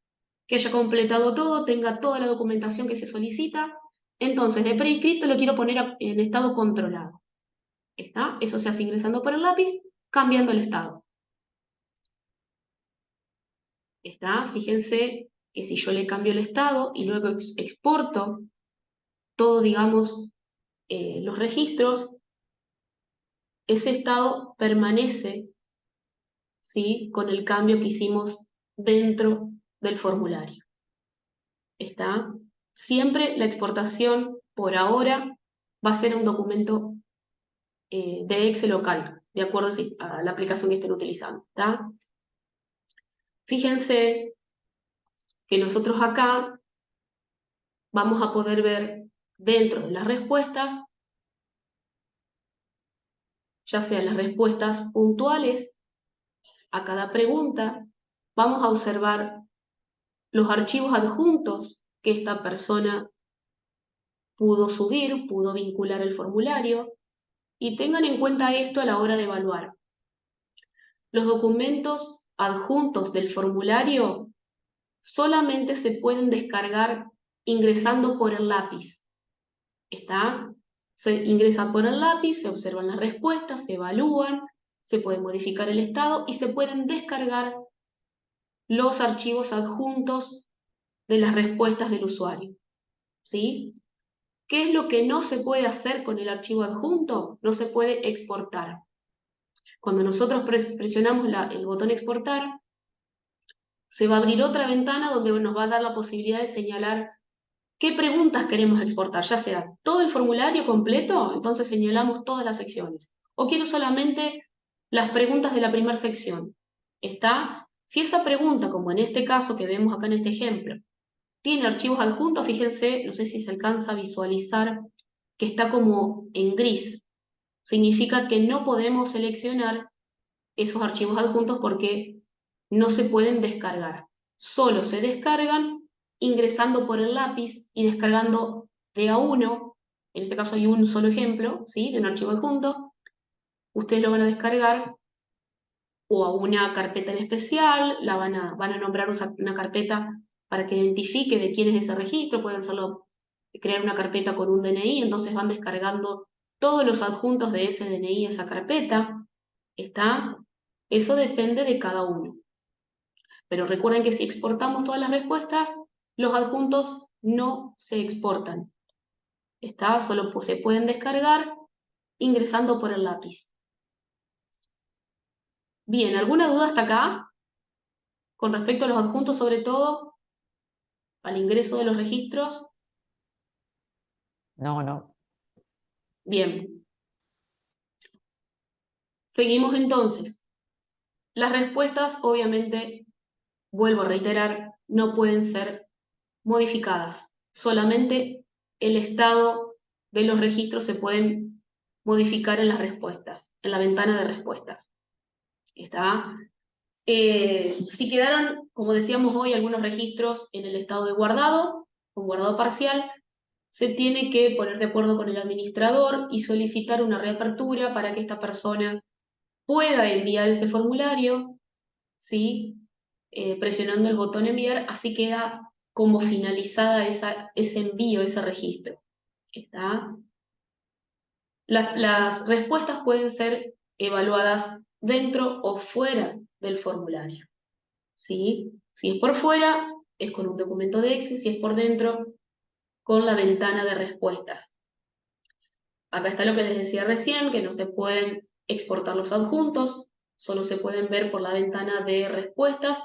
que haya completado todo, tenga toda la documentación que se solicita, entonces de preinscripto lo quiero poner en estado controlado. ¿Está? Eso se hace ingresando por el lápiz, cambiando el estado. ¿Está? Fíjense que si yo le cambio el estado y luego exporto todo, digamos, los registros, ese estado permanece, ¿sí?, con el cambio que hicimos dentro del formulario. ¿Está? Siempre la exportación, por ahora, va a ser un documento de Excel o Calc, de acuerdo a la aplicación que estén utilizando. ¿Está? Fíjense que nosotros acá vamos a poder ver dentro de las respuestas, ya sean las respuestas puntuales a cada pregunta, vamos a observar los archivos adjuntos que esta persona pudo subir, pudo vincular el formulario, y tengan en cuenta esto a la hora de evaluar. Los documentos adjuntos del formulario solamente se pueden descargar ingresando por el lápiz. ¿Está? Se ingresa por el lápiz, se observan las respuestas, se evalúan, se puede modificar el estado y se pueden descargar los archivos adjuntos de las respuestas del usuario. ¿Sí? ¿Qué es lo que no se puede hacer con el archivo adjunto? No se puede exportar. Cuando nosotros presionamos el botón exportar, se va a abrir otra ventana donde nos va a dar la posibilidad de señalar qué preguntas queremos exportar, ya sea todo el formulario completo, entonces señalamos todas las secciones, o quiero solamente las preguntas de la primera sección. ¿Está? Si esa pregunta, como en este caso que vemos acá en este ejemplo, tiene archivos adjuntos, fíjense, no sé si se alcanza a visualizar, que está como en gris. Significa que no podemos seleccionar esos archivos adjuntos porque no se pueden descargar. Solo se descargan ingresando por el lápiz y descargando de a uno. En este caso hay un solo ejemplo, ¿sí?, de un archivo adjunto. Ustedes lo van a descargar o a una carpeta en especial, van a nombrar una carpeta para que identifique de quién es ese registro, pueden crear una carpeta con un DNI, entonces van descargando todos los adjuntos de ese DNI a esa carpeta. ¿Está? Eso depende de cada uno. Pero recuerden que si exportamos todas las respuestas, los adjuntos no se exportan. ¿Está? Solo se pueden descargar ingresando por el lápiz. Bien, ¿alguna duda hasta acá? Con respecto a los adjuntos, sobre todo, al ingreso de los registros. No, no. Bien. Seguimos entonces. Las respuestas, obviamente, vuelvo a reiterar, no pueden ser modificadas. Solamente el estado de los registros se pueden modificar en las respuestas, en la ventana de respuestas. ¿Está? Si quedaron, como decíamos hoy, algunos registros en el estado de guardado, con guardado parcial, se tiene que poner de acuerdo con el administrador y solicitar una reapertura para que esta persona pueda enviar ese formulario, ¿sí? Presionando el botón enviar, así queda como finalizada ese envío, ese registro. ¿Está? Las respuestas pueden ser evaluadas dentro o fuera del formulario. ¿Sí? Si es por fuera, es con un documento de Excel; si es por dentro, con la ventana de respuestas. Acá está lo que les decía recién, que no se pueden exportar los adjuntos, solo se pueden ver por la ventana de respuestas.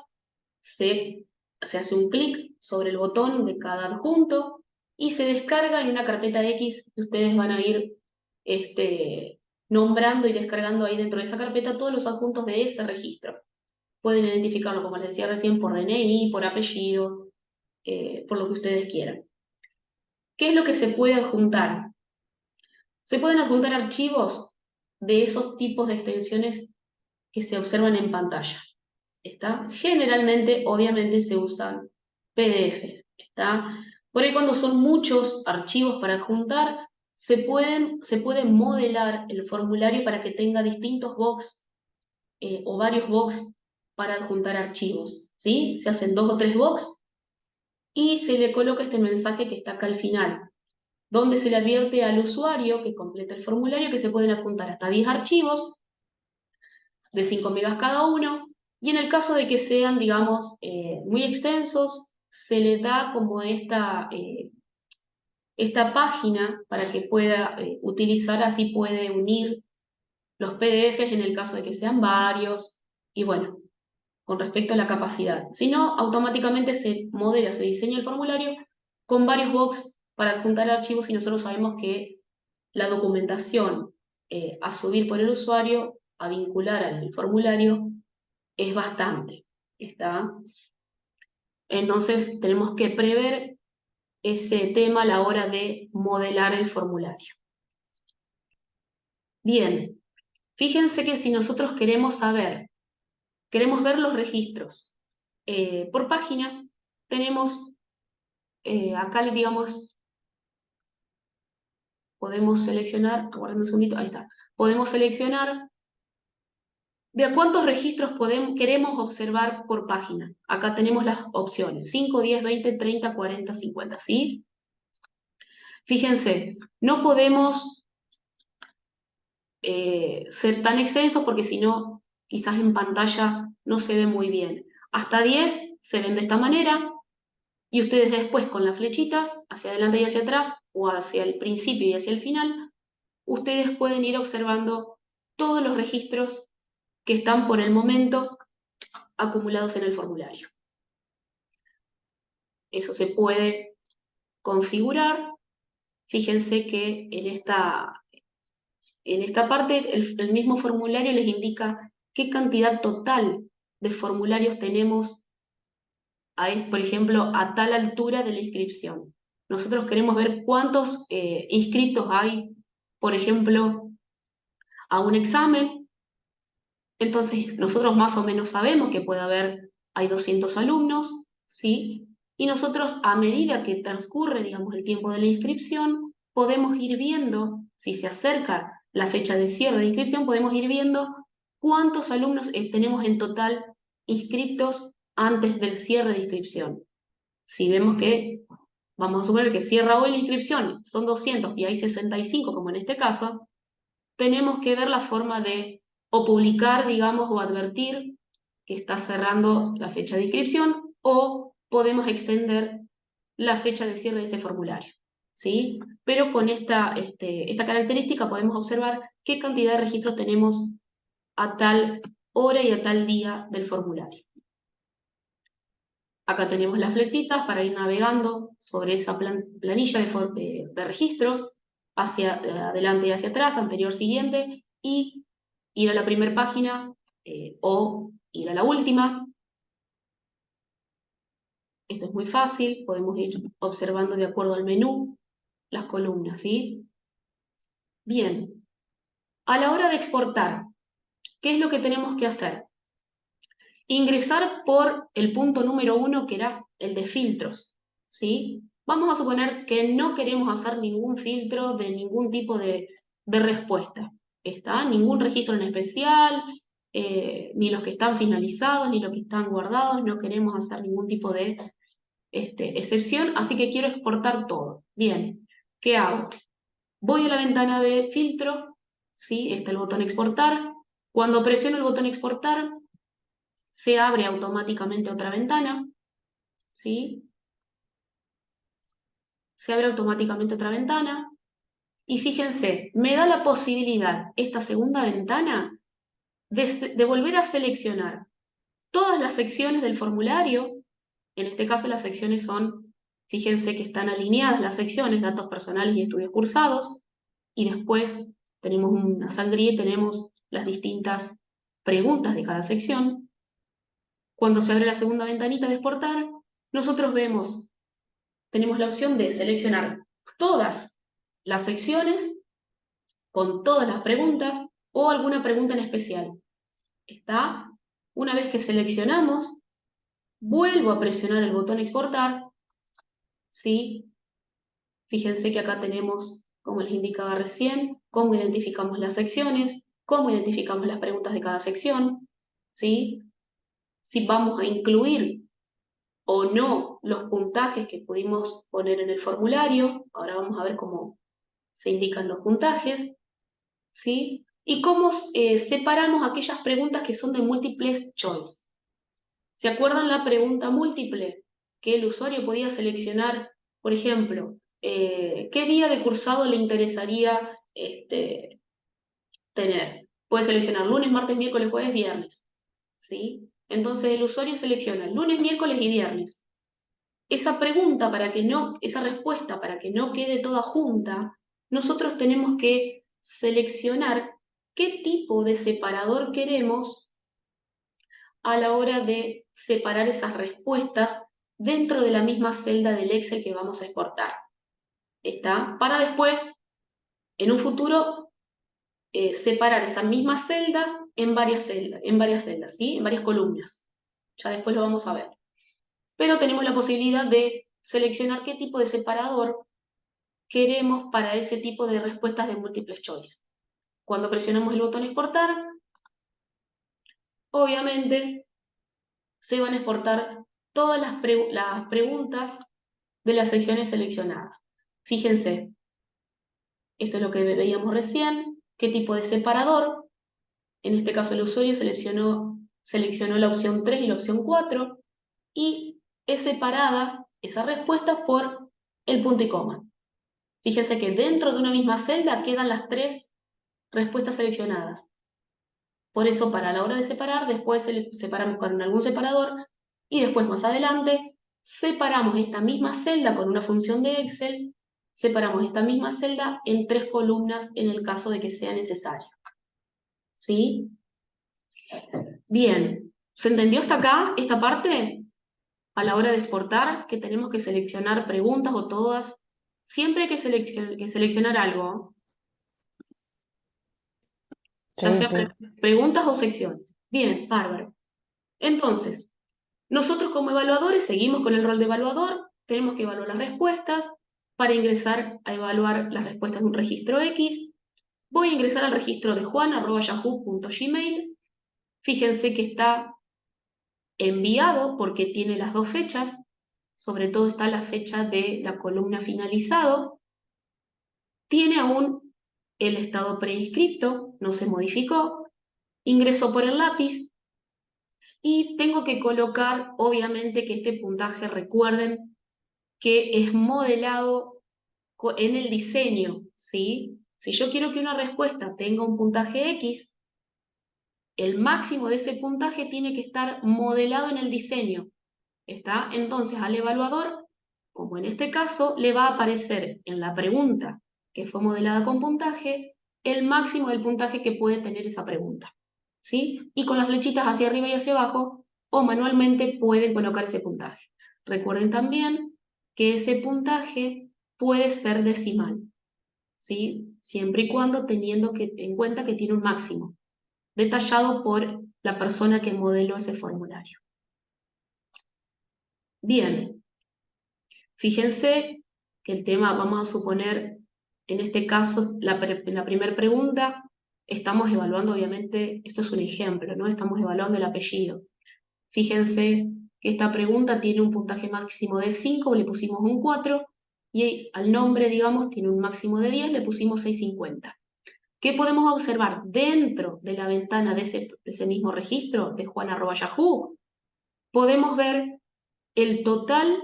Se hace un clic sobre el botón de cada adjunto y se descarga en una carpeta X que ustedes van a ir nombrando y descargando ahí dentro de esa carpeta todos los adjuntos de ese registro. Pueden identificarlo, como les decía recién, por DNI, por apellido, por lo que ustedes quieran. ¿Qué es lo que se puede adjuntar? Se pueden adjuntar archivos de esos tipos de extensiones que se observan en pantalla. ¿Está? Generalmente, obviamente, se usan PDFs. ¿Está? Por ahí cuando son muchos archivos para adjuntar, se puede modelar el formulario para que tenga distintos box o varios box para adjuntar archivos. ¿Sí? Se hacen 2 o 3 box y se le coloca este mensaje que está acá al final, donde se le advierte al usuario que completa el formulario que se pueden adjuntar hasta 10 archivos de 5 megas cada uno, y en el caso de que sean, digamos, muy extensos, se le da como esta página para que pueda utilizar, así puede unir los PDFs en el caso de que sean varios, y bueno, con respecto a la capacidad. Si no, automáticamente se modela, se diseña el formulario con varios box para adjuntar archivos y nosotros sabemos que la documentación a subir por el usuario, a vincular al formulario, es bastante. ¿Está? Entonces tenemos que prever ese tema a la hora de modelar el formulario. Bien, fíjense que si nosotros queremos ver los registros por página, tenemos acá, digamos, podemos seleccionar, aguardando un segundito, ahí está, podemos seleccionar de a cuántos registros queremos observar por página. Acá tenemos las opciones, 5, 10, 20, 30, 40, 50, ¿sí? Fíjense, no podemos ser tan extensos porque si no, quizás en pantalla no se ve muy bien. Hasta 10 se ven de esta manera y ustedes después con las flechitas hacia adelante y hacia atrás o hacia el principio y hacia el final, ustedes pueden ir observando todos los registros que están por el momento acumulados en el formulario. Eso se puede configurar. Fíjense que en esta parte el mismo formulario les indica qué cantidad total de formularios tenemos, por ejemplo, a tal altura de la inscripción. Nosotros queremos ver cuántos inscritos hay, por ejemplo, a un examen. Entonces, nosotros más o menos sabemos que hay 200 alumnos, ¿sí? Y nosotros, a medida que transcurre, digamos, el tiempo de la inscripción, podemos ir viendo, si se acerca la fecha de cierre de inscripción, podemos ir viendo cuántos alumnos tenemos en total inscritos antes del cierre de inscripción. Si vemos que, vamos a suponer que cierra hoy la inscripción, son 200 y hay 65, como en este caso, tenemos que ver la forma de o publicar, digamos, o advertir que está cerrando la fecha de inscripción, o podemos extender la fecha de cierre de ese formulario, ¿sí? Pero con esta característica podemos observar qué cantidad de registros tenemos a tal hora y a tal día del formulario. Acá tenemos las flechitas para ir navegando sobre esa planilla de registros, hacia adelante y hacia atrás, anterior, siguiente, y ir a la primera página o ir a la última. Esto es muy fácil, podemos ir observando de acuerdo al menú las columnas, ¿sí? Bien, a la hora de exportar, ¿qué es lo que tenemos que hacer? Ingresar por el punto número 1, que era el de filtros, ¿sí? Vamos a suponer que no queremos hacer ningún filtro de ningún tipo de respuesta. ¿Está? Ningún registro en especial, ni los que están finalizados, ni los que están guardados, no queremos hacer ningún tipo de excepción, así que quiero exportar todo. Bien, ¿qué hago? Voy a la ventana de filtro, ¿sí? Está el botón exportar. Cuando presiono el botón exportar, se abre automáticamente otra ventana, ¿sí? Se abre automáticamente otra ventana, y fíjense, me da la posibilidad, esta segunda ventana, de volver a seleccionar todas las secciones del formulario. En este caso las secciones son, fíjense que están alineadas las secciones, datos personales y estudios cursados, y después tenemos una sangría y tenemos las distintas preguntas de cada sección. Cuando se abre la segunda ventanita de exportar, nosotros tenemos la opción de seleccionar todas las secciones con todas las preguntas o alguna pregunta en especial. ¿Está? Una vez que seleccionamos, vuelvo a presionar el botón exportar, ¿sí? Fíjense que acá tenemos, como les indicaba recién, cómo identificamos las secciones, cómo identificamos las preguntas de cada sección, ¿sí? Si vamos a incluir o no los puntajes que pudimos poner en el formulario, ahora vamos a ver cómo se indican los puntajes, ¿sí? Y cómo separamos aquellas preguntas que son de múltiples choice. ¿Se acuerdan la pregunta múltiple? Que el usuario podía seleccionar, por ejemplo, ¿qué día de cursado le interesaría tener? Puede seleccionar lunes, martes, miércoles, jueves, viernes, ¿sí? Entonces el usuario selecciona lunes, miércoles y viernes. Esa pregunta, esa respuesta, para que no quede toda junta, nosotros tenemos que seleccionar qué tipo de separador queremos a la hora de separar esas respuestas dentro de la misma celda del Excel que vamos a exportar. ¿Está? Para después, en un futuro, separar esa misma celda en varias celdas, ¿sí? En varias columnas. Ya después lo vamos a ver. Pero tenemos la posibilidad de seleccionar qué tipo de separador queremos para ese tipo de respuestas de múltiples choice. Cuando presionamos el botón exportar, obviamente se van a exportar todas las preguntas de las secciones seleccionadas. Fíjense, esto es lo que veíamos recién, qué tipo de separador. En este caso el usuario seleccionó la opción 3 y la opción 4 y es separada esa respuesta por el punto y coma. Fíjense que dentro de una misma celda quedan las tres respuestas seleccionadas. Por eso, para la hora de separar, después separamos con algún separador y después más adelante separamos esta misma celda con una función de Excel, separamos esta misma celda en 3 columnas en el caso de que sea necesario. ¿Sí? Bien, ¿se entendió hasta acá esta parte? A la hora de exportar, que tenemos que seleccionar preguntas o todas. Siempre hay que seleccionar algo, ya Sí, sea sí. preguntas o secciones. Bien, bárbaro. Entonces, nosotros como evaluadores seguimos con el rol de evaluador, tenemos que evaluar las respuestas. Para ingresar a evaluar las respuestas de un registro X, voy a ingresar al registro de juan@yahoo.gmail. Fíjense que está enviado porque tiene las dos fechas, sobre todo está la fecha de la columna finalizado. Tiene aún el estado preinscripto, no se modificó. Ingreso por el lápiz y tengo que colocar, obviamente, que este puntaje, recuerden, que es modelado en el diseño, ¿sí? Si yo quiero que una respuesta tenga un puntaje X, el máximo de ese puntaje tiene que estar modelado en el diseño, ¿está? Entonces al evaluador, como en este caso, le va a aparecer en la pregunta que fue modelada con puntaje, el máximo del puntaje que puede tener esa pregunta, ¿sí? Y con las flechitas hacia arriba y hacia abajo, o manualmente pueden colocar ese puntaje. Recuerden también que ese puntaje puede ser decimal, ¿sí? Siempre y cuando teniendo en cuenta que tiene un máximo, detallado por la persona que modeló ese formulario. Bien, fíjense que el tema, vamos a suponer, en este caso, en la primera pregunta, estamos evaluando, obviamente, esto es un ejemplo, ¿no? Estamos evaluando el apellido. Fíjense que esta pregunta tiene un puntaje máximo de 5, le pusimos un 4, y al nombre, digamos, tiene un máximo de 10, le pusimos 650. ¿Qué podemos observar dentro de la ventana de ese mismo registro de juan@yahoo? Podemos ver el total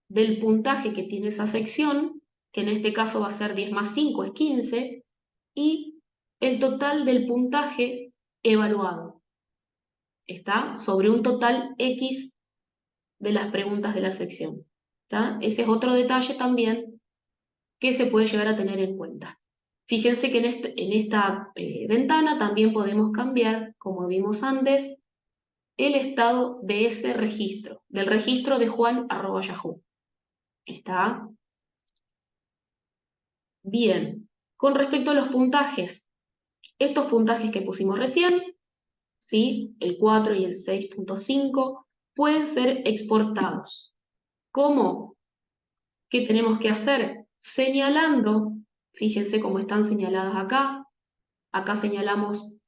del puntaje que tiene esa sección, que en este caso va a ser 10 más 5 es 15, y el total del puntaje evaluado. Está sobre un total X de las preguntas de la sección. ¿Está? Ese es otro detalle también que se puede llegar a tener en cuenta. Fíjense que en esta ventana también podemos cambiar, como vimos antes, el estado de ese registro, del registro de juan@yahoo. ¿Está? Bien. Con respecto a los puntajes, estos puntajes que pusimos recién, ¿sí? El 4 y el 6.5, pueden ser exportados. ¿Cómo? ¿Qué tenemos que hacer? Señalando, fíjense cómo están señaladas acá. Acá señalamos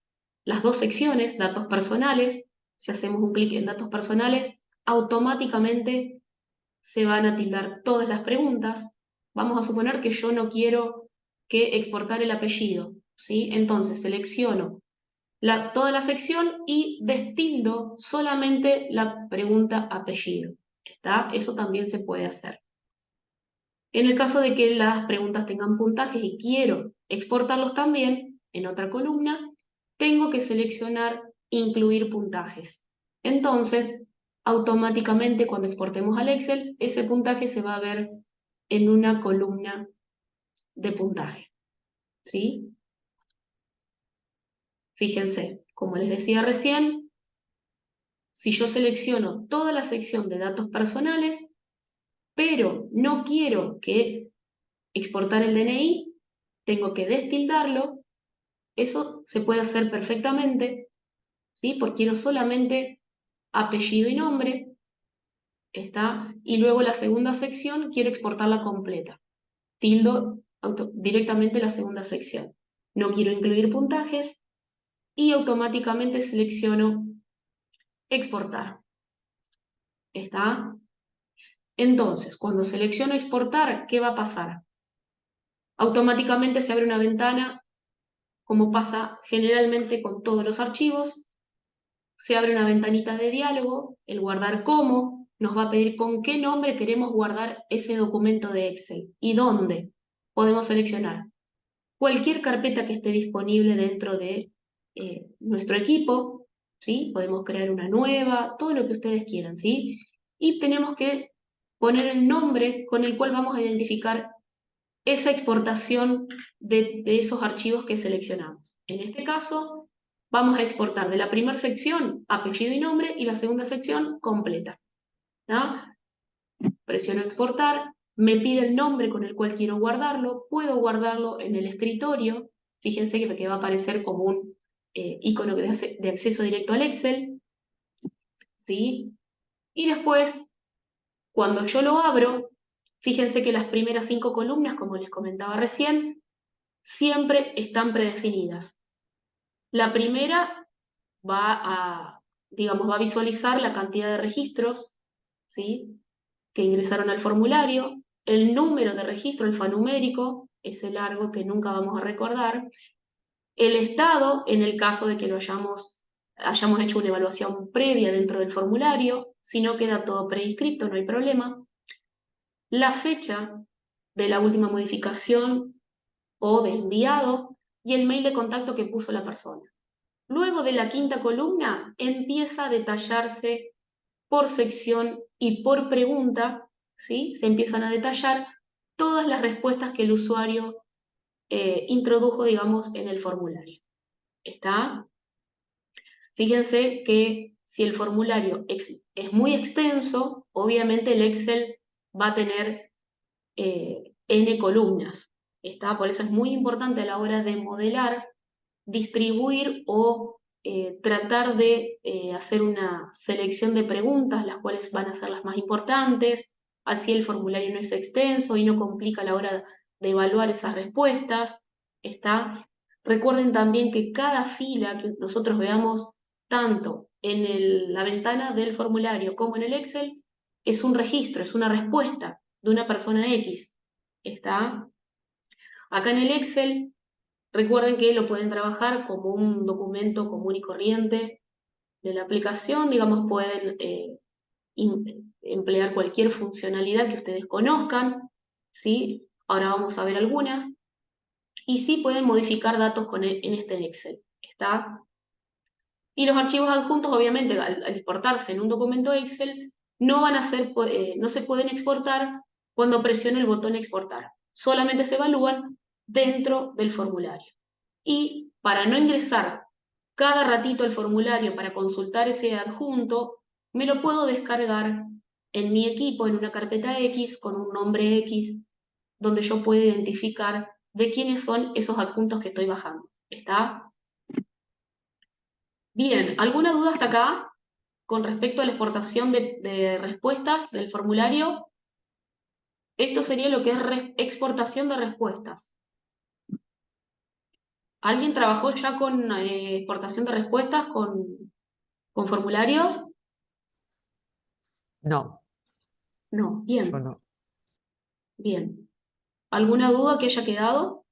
las dos secciones, datos personales. Si hacemos un clic en datos personales, automáticamente se van a tildar todas las preguntas. Vamos a suponer que yo no quiero que exportar el apellido, ¿sí? Entonces selecciono toda la sección y destildo solamente la pregunta apellido. ¿Está? Eso también se puede hacer. En el caso de que las preguntas tengan puntajes y quiero exportarlos también, en otra columna, tengo que seleccionar incluir puntajes. Entonces, automáticamente cuando exportemos al Excel, ese puntaje se va a ver en una columna de puntaje. ¿Sí? Fíjense, como les decía recién, si yo selecciono toda la sección de datos personales, pero no quiero que exportar el DNI, tengo que destildarlo. Eso se puede hacer perfectamente, ¿sí? Porque quiero solamente apellido y nombre, ¿está? Y luego la segunda sección quiero exportarla completa. Tildo directamente la segunda sección. No quiero incluir puntajes y automáticamente selecciono exportar, ¿está? Entonces, cuando selecciono exportar, ¿qué va a pasar? Automáticamente se abre una ventana, como pasa generalmente con todos los archivos. Se abre una ventanita de diálogo, el guardar como, nos va a pedir con qué nombre queremos guardar ese documento de Excel y dónde. Podemos seleccionar cualquier carpeta que esté disponible dentro de nuestro equipo, ¿sí? Podemos crear una nueva, todo lo que ustedes quieran, ¿sí? Y tenemos que poner el nombre con el cual vamos a identificar esa exportación de esos archivos que seleccionamos. En este caso, vamos a exportar de la primera sección apellido y nombre y la segunda sección completa. ¿No? Presiono exportar, me pide el nombre con el cual quiero guardarlo, puedo guardarlo en el escritorio, fíjense que va a aparecer como un icono de acceso directo al Excel, ¿sí? Y después, cuando yo lo abro, fíjense que las primeras 5 columnas, como les comentaba recién, siempre están predefinidas. La primera va a visualizar la cantidad de registros, ¿sí? Que ingresaron al formulario, el número de registro alfanumérico, ese largo que nunca vamos a recordar, el estado, en el caso de que hayamos hecho una evaluación previa dentro del formulario, si no queda todo preinscripto, no hay problema, la fecha de la última modificación o de enviado y el mail de contacto que puso la persona. Luego de la quinta columna empieza a detallarse por sección y por pregunta, ¿sí? Se empiezan a detallar todas las respuestas que el usuario introdujo, digamos, en el formulario. ¿Está? Fíjense que si el formulario es muy extenso, obviamente el Excel va a tener N columnas. ¿Está? Por eso es muy importante a la hora de modelar, distribuir o tratar de hacer una selección de preguntas, las cuales van a ser las más importantes, así el formulario no es extenso y no complica a la hora de evaluar esas respuestas. ¿Está? Recuerden también que cada fila que nosotros veamos, tanto en la ventana del formulario como en el Excel, es un registro, es una respuesta de una persona X. ¿Está? Acá en el Excel, recuerden que lo pueden trabajar como un documento común y corriente de la aplicación, digamos, pueden emplear cualquier funcionalidad que ustedes conozcan, ¿sí? Ahora vamos a ver algunas. Y sí pueden modificar datos en este Excel, ¿está? Y los archivos adjuntos, obviamente, al exportarse en un documento Excel, no se pueden exportar cuando presione el botón exportar. Solamente se evalúan dentro del formulario. Y para no ingresar cada ratito al formulario para consultar ese adjunto, me lo puedo descargar en mi equipo, en una carpeta X, con un nombre X, donde yo puedo identificar de quiénes son esos adjuntos que estoy bajando. ¿Está? Bien, ¿alguna duda hasta acá con respecto a la exportación de respuestas del formulario? Esto sería lo que es exportación de respuestas. ¿Alguien trabajó ya con exportación de respuestas con formularios? No, No, yo bien, no. bien. ¿Alguna duda que haya quedado?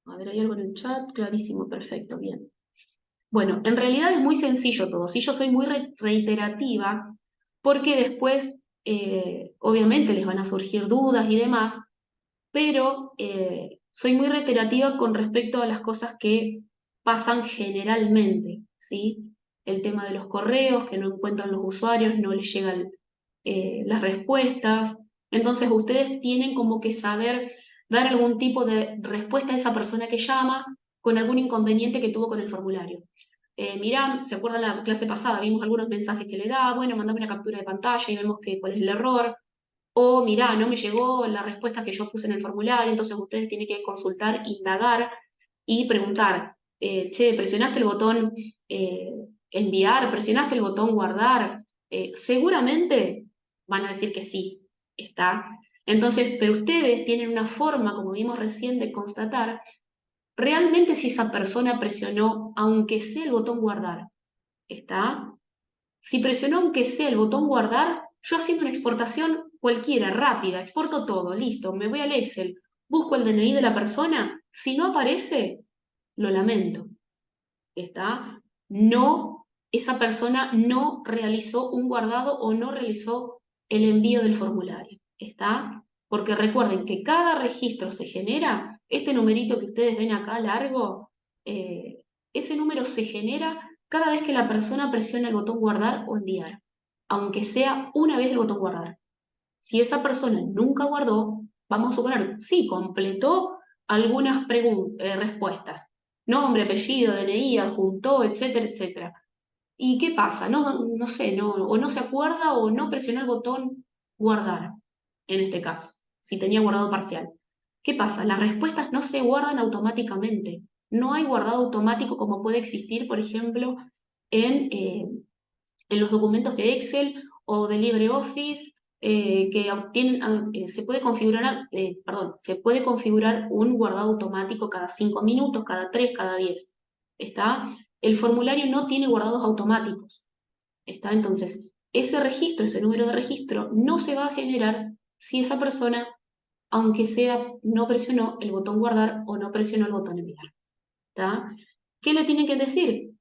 A ver, ¿hay algo en el chat? Clarísimo, perfecto, bien. Bueno, en realidad es muy sencillo todo. Sí, yo soy muy reiterativa porque después, obviamente, les van a surgir dudas y demás, pero soy muy reiterativa con respecto a las cosas que pasan generalmente, ¿sí? El tema de los correos, que no encuentran los usuarios, no les llegan las respuestas. Entonces ustedes tienen como que saber dar algún tipo de respuesta a esa persona que llama con algún inconveniente que tuvo con el formulario. Mirá, ¿se acuerdan la clase pasada? Vimos algunos mensajes que le da, bueno, mandame una captura de pantalla y vemos cuál es el error. O mirá, no me llegó la respuesta que yo puse en el formulario, entonces ustedes tienen que consultar, indagar y preguntar, che, ¿presionaste el botón eh, enviar? ¿Presionaste el botón guardar? Seguramente van a decir que sí, ¿está? Entonces, pero ustedes tienen una forma, como vimos recién, de constatar realmente si esa persona presionó, aunque sea el botón guardar, ¿está? Si presionó aunque sea el botón guardar, yo haciendo una exportación cualquiera, rápida, exporto todo, listo, me voy al Excel, busco el DNI de la persona, si no aparece, lo lamento, ¿está? No, esa persona no realizó un guardado o no realizó el envío del formulario, ¿está? Porque recuerden que cada registro se genera, este numerito que ustedes ven acá largo, ese número se genera cada vez que la persona presiona el botón guardar o enviar, aunque sea una vez el botón guardar. Si esa persona nunca guardó, vamos a suponer, sí, completó algunas respuestas, nombre, apellido, DNI, adjuntó, etcétera, etcétera. ¿Y qué pasa? No, no sé, no, o no se acuerda o no presionó el botón guardar, en este caso, si tenía guardado parcial. ¿Qué pasa? Las respuestas no se guardan automáticamente. No hay guardado automático como puede existir, por ejemplo, en los documentos de Excel o de LibreOffice, se puede configurar, se puede configurar un guardado automático cada 5 minutos, cada 3, cada 10. ¿Está? El formulario no tiene guardados automáticos. ¿Está? Entonces, ese registro, ese número de registro, no se va a generar si esa persona, aunque sea, no presionó el botón guardar o no presionó el botón enviar. ¿Está? ¿Qué le tienen que decir?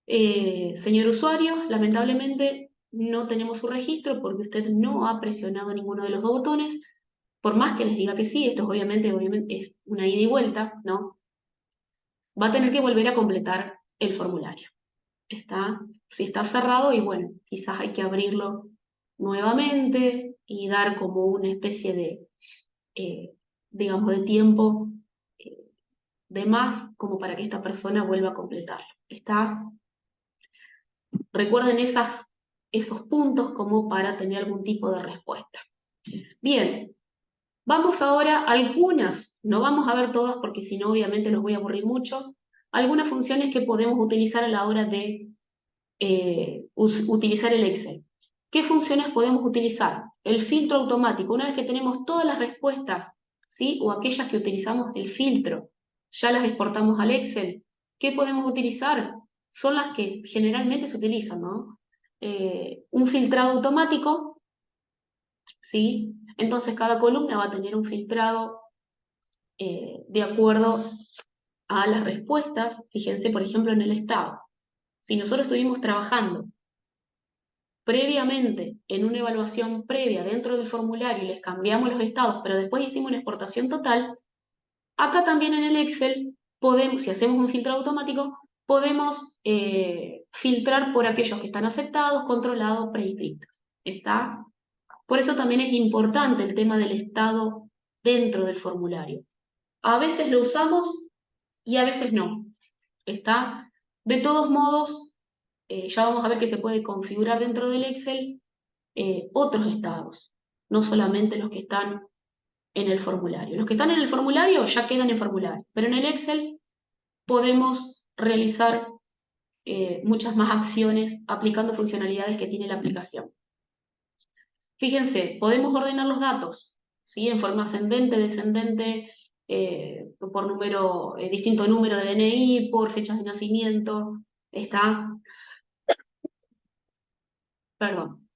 Señor usuario, lamentablemente no tenemos su registro porque usted no ha presionado ninguno de los dos botones. Por más que les diga que sí, esto es obviamente es una ida y vuelta, ¿no? Va a tener que volver a completar el formulario. ¿Está? Si está cerrado y bueno, quizás hay que abrirlo nuevamente y dar como una especie de, eh, digamos, de tiempo eh, de más como para que esta persona vuelva a completarlo. ¿Está? Recuerden esos puntos como para tener algún tipo de respuesta. Bien, vamos ahora a algunas, no vamos a ver todas porque si no obviamente los voy a aburrir mucho, algunas funciones que podemos utilizar a la hora de utilizar el Excel. ¿Qué funciones podemos utilizar? El filtro automático, una vez que tenemos todas las respuestas, ¿sí? O aquellas que utilizamos el filtro, ya las exportamos al Excel. ¿Qué podemos utilizar? Son las que generalmente se utilizan, ¿no? Un filtrado automático, ¿sí? Entonces cada columna va a tener un filtrado de acuerdo a las respuestas. Fíjense, por ejemplo, en el estado. Si nosotros estuvimos trabajando previamente en una evaluación previa dentro del formulario y les cambiamos los estados, pero después hicimos una exportación total, acá también en el Excel podemos, si hacemos un filtro automático, podemos filtrar por aquellos que están aceptados, controlados, prescriptos. ¿Está? Por eso también es importante el tema del estado dentro del formulario. A veces lo usamos y a veces no. ¿Está? De todos modos, ya vamos a ver que se puede configurar dentro del Excel otros estados, no solamente los que están en el formulario. Los que están en el formulario ya quedan en formulario, pero en el Excel podemos realizar muchas más acciones aplicando funcionalidades que tiene la aplicación. Fíjense, podemos ordenar los datos, ¿sí? En forma ascendente, descendente, por número, distinto número de DNI, por fechas de nacimiento, está, perdón.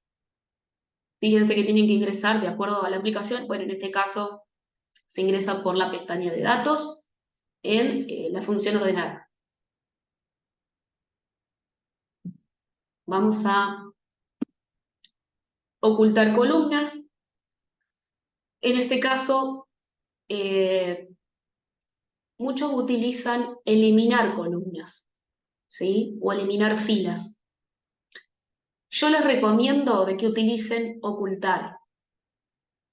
Fíjense que tienen que ingresar de acuerdo a la aplicación, bueno, en este caso se ingresa por la pestaña de datos en la función ordenar. Vamos a ocultar columnas. En este caso, muchos utilizan eliminar columnas, ¿sí? O eliminar filas. Yo les recomiendo de que utilicen ocultar,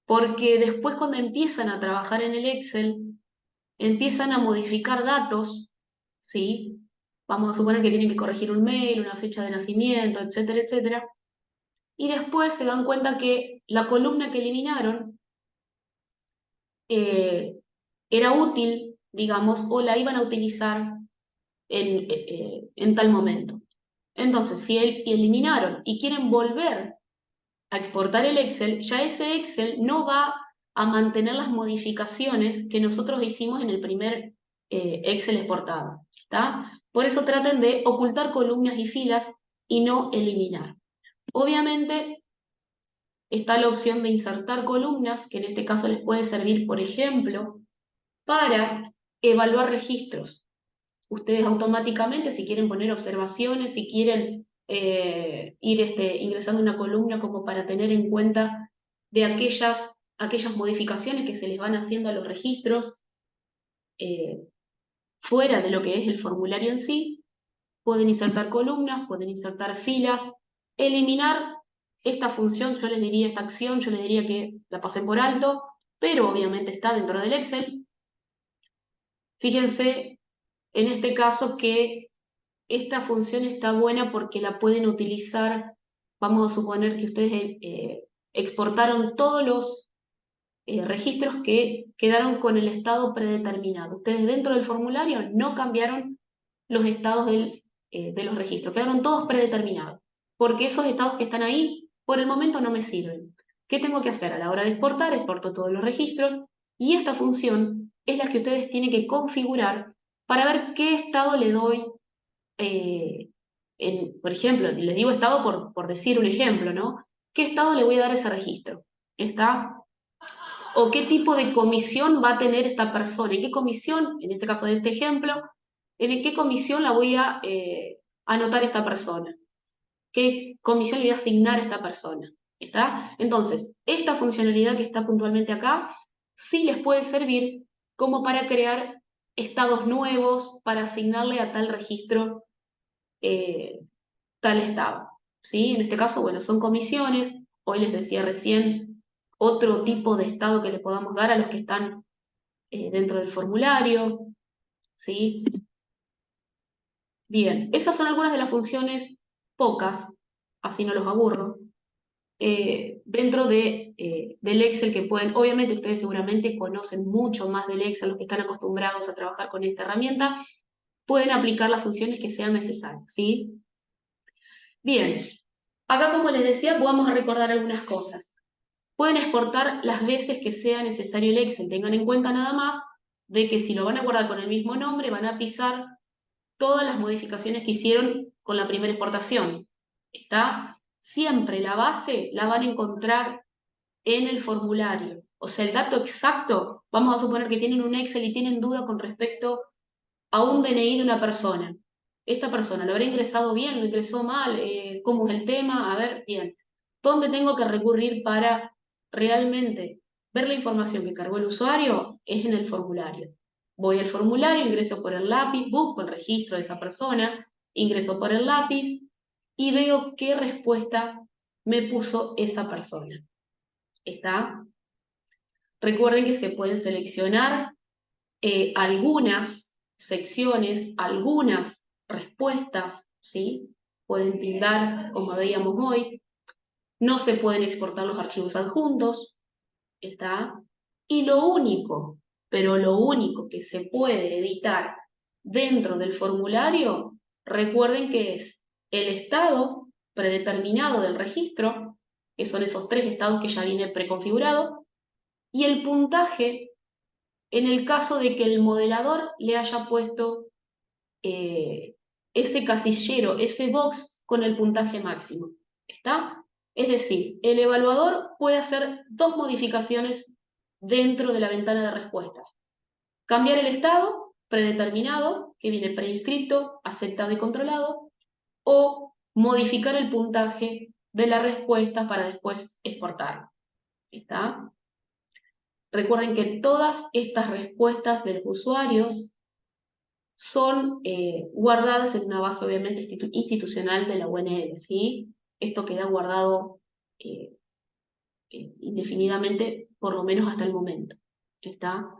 porque después cuando empiezan a trabajar en el Excel, empiezan a modificar datos, ¿sí? Vamos a suponer que tienen que corregir un mail, una fecha de nacimiento, etcétera, etcétera. Y después se dan cuenta que la columna que eliminaron era útil, digamos, o la iban a utilizar en tal momento. Entonces, si eliminaron y quieren volver a exportar el Excel, ya ese Excel no va a mantener las modificaciones que nosotros hicimos en el primer Excel exportado, ¿está? Por eso traten de ocultar columnas y filas y no eliminar. Obviamente está la opción de insertar columnas, que en este caso les puede servir, por ejemplo, para evaluar registros. Ustedes automáticamente, si quieren poner observaciones, si quieren ir ingresando una columna como para tener en cuenta de aquellas modificaciones que se les van haciendo a los registros fuera de lo que es el formulario en sí, pueden insertar columnas, pueden insertar filas, eliminar esta función, yo les diría esta acción, yo les diría que la pasen por alto, pero obviamente está dentro del Excel. Fíjense en este caso que esta función está buena porque la pueden utilizar, vamos a suponer que ustedes exportaron todos los registros que quedaron con el estado predeterminado. Ustedes dentro del formulario no cambiaron los estados de los registros, quedaron todos predeterminados, porque esos estados que están ahí por el momento no me sirven. ¿Qué tengo que hacer? A la hora de exportar, exporto todos los registros y esta función es la que ustedes tienen que configurar para ver qué estado le doy por ejemplo, les digo estado por decir un ejemplo, ¿no? ¿Qué estado le voy a dar a ese registro? ¿Está? ¿O qué tipo de comisión va a tener esta persona? ¿En qué comisión, en este caso de este ejemplo, en qué comisión la voy a anotar esta persona? ¿Qué comisión le voy a asignar a esta persona? ¿Está? Entonces, esta funcionalidad que está puntualmente acá, sí les puede servir como para crear estados nuevos, para asignarle a tal registro tal estado, ¿sí? En este caso, bueno, son comisiones, hoy les decía recién otro tipo de estado que le podamos dar a los que están dentro del formulario, ¿sí? Bien, estas son algunas de las funciones, pocas, así no los aburro, dentro del Excel que pueden, obviamente ustedes seguramente conocen mucho más del Excel, los que están acostumbrados a trabajar con esta herramienta, pueden aplicar las funciones que sean necesarias, ¿sí? Bien, acá como les decía, vamos a recordar algunas cosas. Pueden exportar las veces que sea necesario el Excel. Tengan en cuenta nada más de que si lo van a guardar con el mismo nombre, van a pisar todas las modificaciones que hicieron con la primera exportación. ¿Está? Siempre la base la van a encontrar en el formulario. O sea, el dato exacto, vamos a suponer que tienen un Excel y tienen duda con respecto a un DNI de una persona. Esta persona, ¿lo habrá ingresado bien? ¿Lo ingresó mal? ¿Cómo es el tema? A ver, bien. ¿Dónde tengo que recurrir para realmente ver la información que cargó el usuario? Es en el formulario. Voy al formulario, ingreso por el lápiz, busco el registro de esa persona, ingreso por el lápiz y veo qué respuesta me puso esa persona. ¿Está? Recuerden que se pueden seleccionar algunas secciones, algunas respuestas, ¿sí? Pueden tildar, como veíamos hoy. No se pueden exportar los archivos adjuntos, ¿está? Y lo único, pero lo único que se puede editar dentro del formulario, recuerden que es el estado predeterminado del registro, que son esos 3 estados que ya viene preconfigurado, y el puntaje en el caso de que el modelador le haya puesto ese casillero, ese box con el puntaje máximo. ¿Está? Es decir, el evaluador puede hacer 2 modificaciones dentro de la ventana de respuestas. Cambiar el estado predeterminado, que viene preinscrito, aceptado y controlado, o modificar el puntaje de la respuesta para después exportarlo. ¿Está? Recuerden que todas estas respuestas de los usuarios son guardadas en una base obviamente institucional de la UNL, ¿sí? Esto queda guardado eh, indefinidamente, por lo menos hasta el momento. ¿Está?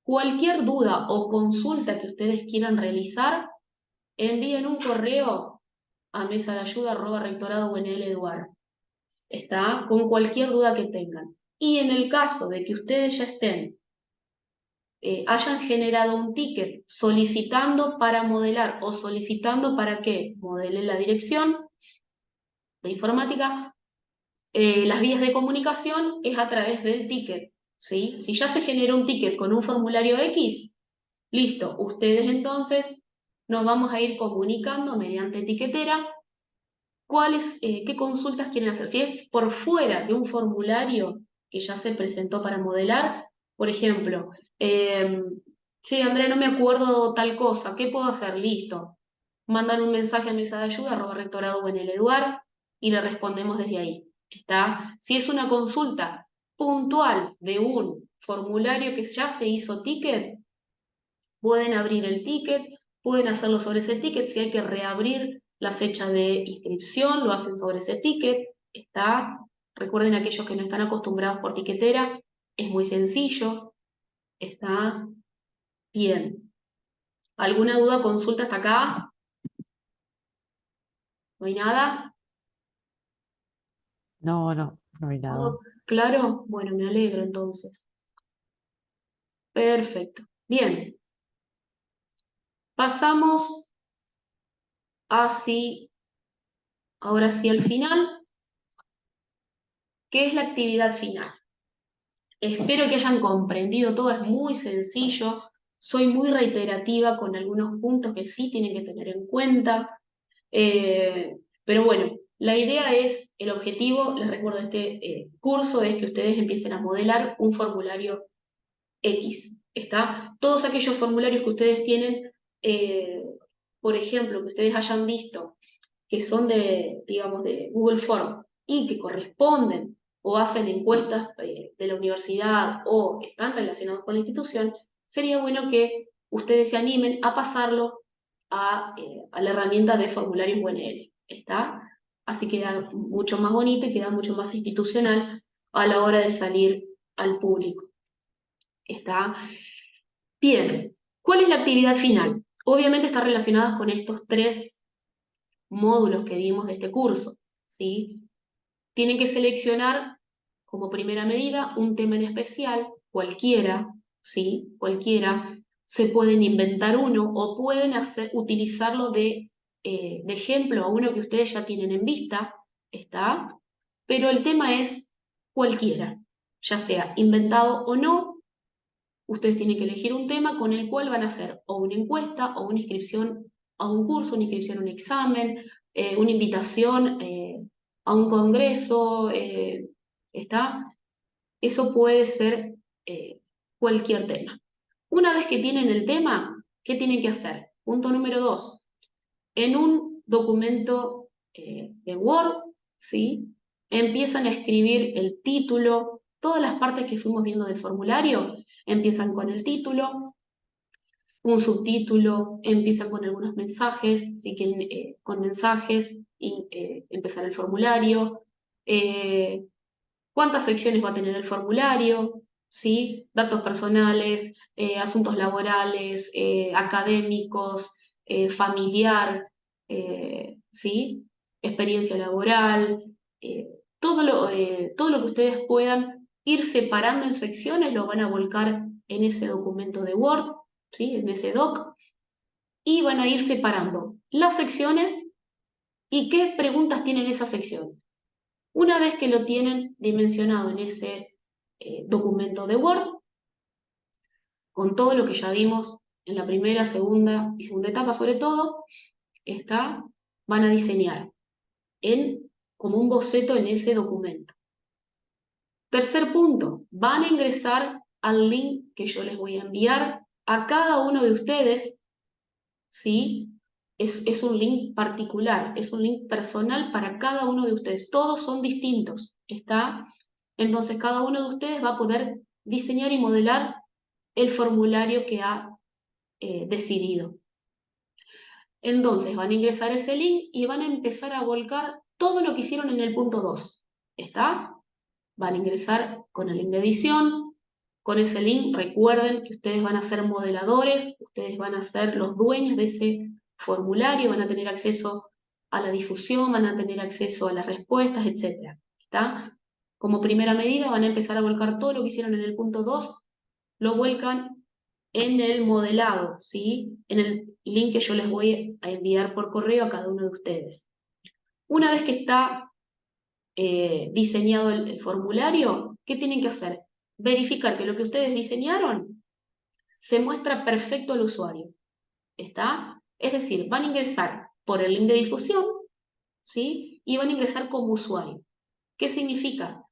Cualquier duda o consulta que ustedes quieran realizar, envíen un correo a mesadeayuda@rectorado.unl.edu.ar. ¿Está? Con cualquier duda que tengan. Y en el caso de que ustedes ya estén hayan generado un ticket solicitando para modelar o solicitando para que modele la dirección de informática, las vías de comunicación es a través del ticket, ¿sí? Si ya se generó un ticket con un formulario X, listo, ustedes entonces nos vamos a ir comunicando mediante etiquetera qué consultas quieren hacer. Si es por fuera de un formulario que ya se presentó para modelar, por ejemplo, sí, Andrea, no me acuerdo tal cosa, ¿qué puedo hacer? Listo. Mandan un mensaje a mesa de ayuda, @rectorado o en el Eduard, y le respondemos desde ahí. ¿Está? Si es una consulta puntual de un formulario que ya se hizo ticket, pueden abrir el ticket, pueden hacerlo sobre ese ticket. Si hay que reabrir la fecha de inscripción, lo hacen sobre ese ticket. ¿Está? Recuerden, aquellos que no están acostumbrados por tiquetera, es muy sencillo. ¿Está? Bien. ¿Alguna duda, consulta hasta acá? ¿No hay nada? No, no hay nada. ¿Todo claro? Bueno, me alegro entonces. Perfecto. Bien. Pasamos así, ahora sí al final, ¿qué es la actividad final? Espero que hayan comprendido todo, es muy sencillo, soy muy reiterativa con algunos puntos que sí tienen que tener en cuenta, pero bueno, la idea es, el objetivo, les recuerdo, este curso es que ustedes empiecen a modelar un formulario X, ¿está? Todos aquellos formularios que ustedes tienen, por ejemplo, que ustedes hayan visto, que son de, digamos, de Google Form y que corresponden o hacen encuestas de la universidad o están relacionados con la institución, sería bueno que ustedes se animen a pasarlo a la herramienta de formularios UNL, ¿está? Así queda mucho más bonito y queda mucho más institucional a la hora de salir al público, ¿está? Bien, ¿cuál es la actividad final? Obviamente está relacionada con estos 3 módulos que vimos de este curso, ¿sí? Tienen que seleccionar como primera medida un tema en especial, cualquiera, ¿sí? Cualquiera. Se pueden inventar uno o pueden utilizarlo de ejemplo a uno que ustedes ya tienen en vista, ¿está? Pero el tema es cualquiera, ya sea inventado o no. Ustedes tienen que elegir un tema con el cual van a hacer o una encuesta o una inscripción a un curso, una inscripción a un examen, una invitación a un congreso, ¿está? Eso puede ser cualquier tema. Una vez que tienen el tema, ¿qué tienen que hacer? Punto número 2. En un documento de Word, ¿sí? Empiezan a escribir el título, todas las partes que fuimos viendo del formulario, empiezan con el título, un subtítulo, empiezan con algunos mensajes, si quieren con mensajes, y empezar el formulario, cuántas secciones va a tener el formulario, ¿sí? Datos personales, asuntos laborales, académicos, familiar, ¿sí? Experiencia laboral, todo lo que ustedes puedan ir separando en secciones, lo van a volcar en ese documento de Word, ¿sí? En ese doc, y van a ir separando las secciones y qué preguntas tienen esas secciones. Una vez que lo tienen dimensionado en ese documento de Word, con todo lo que ya vimos en la primera, segunda y segunda etapa sobre todo, van a diseñar como un boceto en ese documento. Tercer punto, van a ingresar al link que yo les voy a enviar a cada uno de ustedes, ¿sí? Es un link particular, es un link personal para cada uno de ustedes. Todos son distintos, ¿está? Entonces cada uno de ustedes va a poder diseñar y modelar el formulario que ha decidido. Entonces van a ingresar ese link y van a empezar a volcar todo lo que hicieron en el punto 2, ¿está? Van a ingresar con el link de edición, con ese link recuerden que ustedes van a ser modeladores, ustedes van a ser los dueños de ese formulario, van a tener acceso a la difusión, van a tener acceso a las respuestas, etc. ¿Está? Como primera medida van a empezar a volcar todo lo que hicieron en el punto 2, lo vuelcan en el modelado, ¿sí? En el link que yo les voy a enviar por correo a cada uno de ustedes. Una vez que está diseñado el formulario, ¿qué tienen que hacer? Verificar que lo que ustedes diseñaron se muestra perfecto al usuario. ¿Está? Es decir, van a ingresar por el link de difusión, ¿sí? Y van a ingresar como usuario. ¿Qué significa?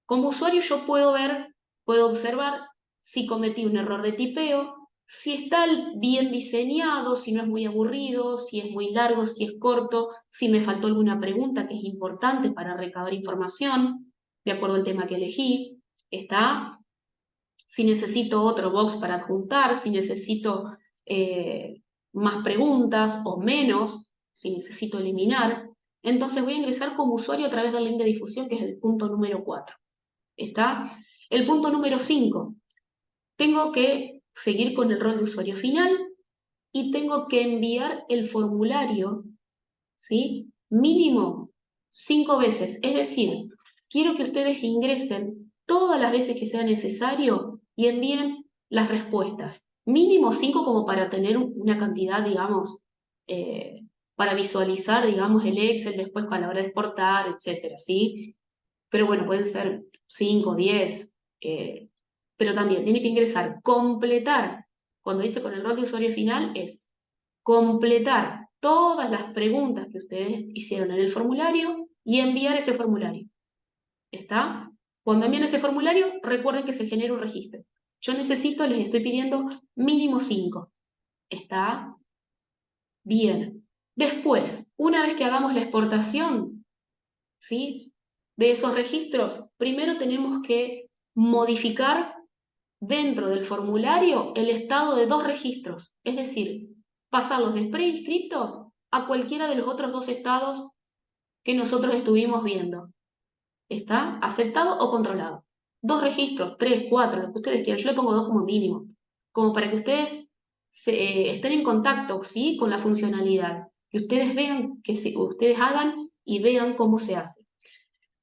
Como usuario yo puedo observar si cometí un error de tipeo, si está bien diseñado, si no es muy aburrido, si es muy largo, si es corto, si me faltó alguna pregunta que es importante para recabar información, de acuerdo al tema que elegí, ¿está? Si necesito otro box para adjuntar, si necesito más preguntas o menos, si necesito eliminar, entonces voy a ingresar como usuario a través del link de difusión, que es el punto número 4. ¿Está? El punto número 5. Tengo que seguir con el rol de usuario final y tengo que enviar el formulario, ¿sí? Mínimo 5 veces. Es decir, quiero que ustedes ingresen todas las veces que sea necesario y envíen las respuestas. Mínimo 5 como para tener una cantidad, digamos, para visualizar, digamos, el Excel después para la hora de exportar, etcétera, ¿sí? Pero bueno, pueden ser 5, 10, pero también tiene que ingresar, completar, cuando dice con el rol de usuario final, es completar todas las preguntas que ustedes hicieron en el formulario y enviar ese formulario. ¿Está? Cuando envían ese formulario, recuerden que se genera un registro. Yo necesito, les estoy pidiendo mínimo 5. ¿Está? Bien. Después, una vez que hagamos la exportación, ¿sí? De esos registros, primero tenemos que modificar dentro del formulario el estado de 2 registros, es decir, pasarlos de preinscripto a cualquiera de los otros 2 estados que nosotros estuvimos viendo. ¿Está? ¿Aceptado o controlado? 2 registros, 3, 4, lo que ustedes quieran. Yo le pongo 2 como mínimo, como para que ustedes estén en contacto, ¿sí? Con la funcionalidad, que ustedes vean, ustedes hagan y vean cómo se hace.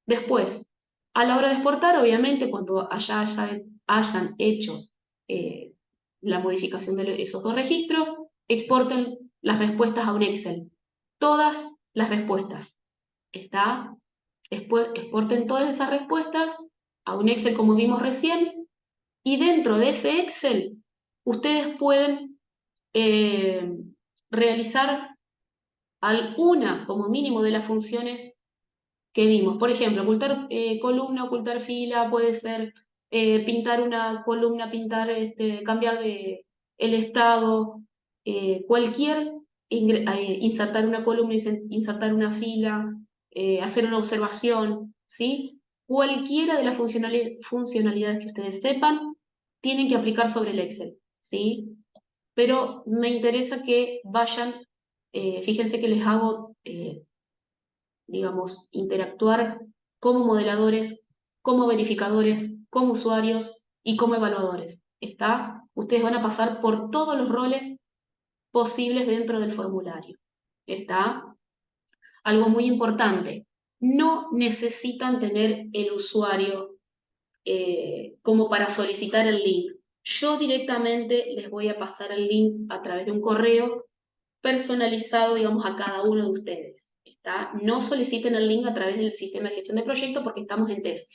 Después, a la hora de exportar, obviamente, cuando hayan hecho la modificación de esos 2 registros, exporten las respuestas a un Excel. Todas las respuestas. ¿Está? Exporten todas esas respuestas a un Excel como vimos recién, y dentro de ese Excel ustedes pueden realizar alguna, como mínimo, de las funciones que vimos. Por ejemplo, ocultar columna, ocultar fila, puede ser pintar una columna, cambiar el estado, insertar una columna, insertar una fila, hacer una observación, ¿sí? Cualquiera de las funcionalidades que ustedes sepan, tienen que aplicar sobre el Excel, ¿sí? Pero me interesa que vayan, fíjense que les hago digamos, interactuar como modeladores, como verificadores, como usuarios y como evaluadores. ¿Está? Ustedes van a pasar por todos los roles posibles dentro del formulario. ¿Está? Algo muy importante, no necesitan tener el usuario como para solicitar el link. Yo directamente les voy a pasar el link a través de un correo personalizado, digamos, a cada uno de ustedes. ¿Está? No soliciten el link a través del sistema de gestión de proyectos porque estamos en test.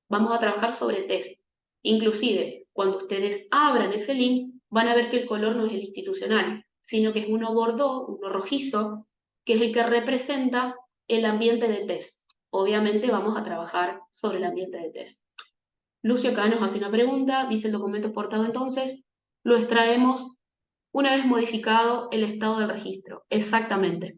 Vamos a trabajar sobre test. Inclusive, cuando ustedes abran ese link, van a ver que el color no es el institucional, sino que es uno bordó, uno rojizo, que es el que representa el ambiente de test. Obviamente vamos a trabajar sobre el ambiente de test. Lucio acá nos hace una pregunta, dice el documento exportado entonces, lo extraemos una vez modificado el estado del registro. Exactamente.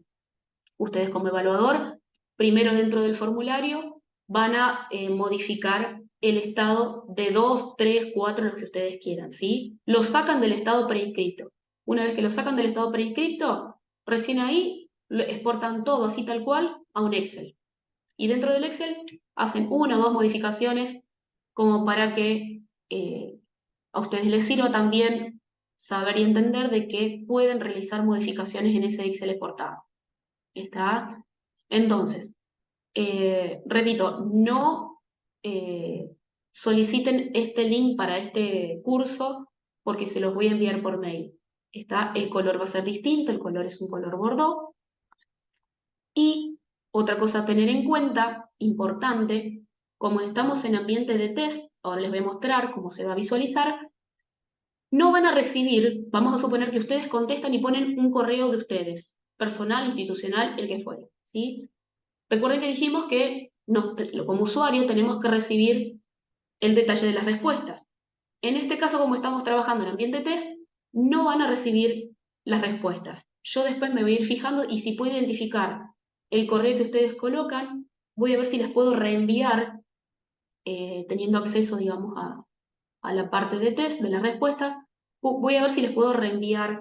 Ustedes como evaluador, primero dentro del formulario, van a modificar el estado de 2, 3, 4, los que ustedes quieran, ¿sí? Lo sacan del estado preinscrito. Una vez que lo sacan del estado preinscrito, recién ahí lo exportan todo así tal cual a un Excel. Y dentro del Excel hacen una o dos modificaciones como para que a ustedes les sirva también saber y entender de que pueden realizar modificaciones en ese Excel exportado. ¿Está? Entonces, repito, no soliciten este link para este curso porque se los voy a enviar por mail. ¿Está? El color va a ser distinto, el color es un color bordó. Y otra cosa a tener en cuenta, importante, como estamos en ambiente de test, ahora les voy a mostrar cómo se va a visualizar, no van a recibir, vamos a suponer que ustedes contestan y ponen un correo de ustedes, personal, institucional, el que fuere, ¿sí? Recuerden que dijimos que como usuario tenemos que recibir el detalle de las respuestas. En este caso, como estamos trabajando en ambiente test, no van a recibir las respuestas. Yo después me voy a ir fijando y si puedo identificar el correo que ustedes colocan, voy a ver si las puedo reenviar teniendo acceso, digamos, a la parte de test de las respuestas. Voy a ver si les puedo reenviar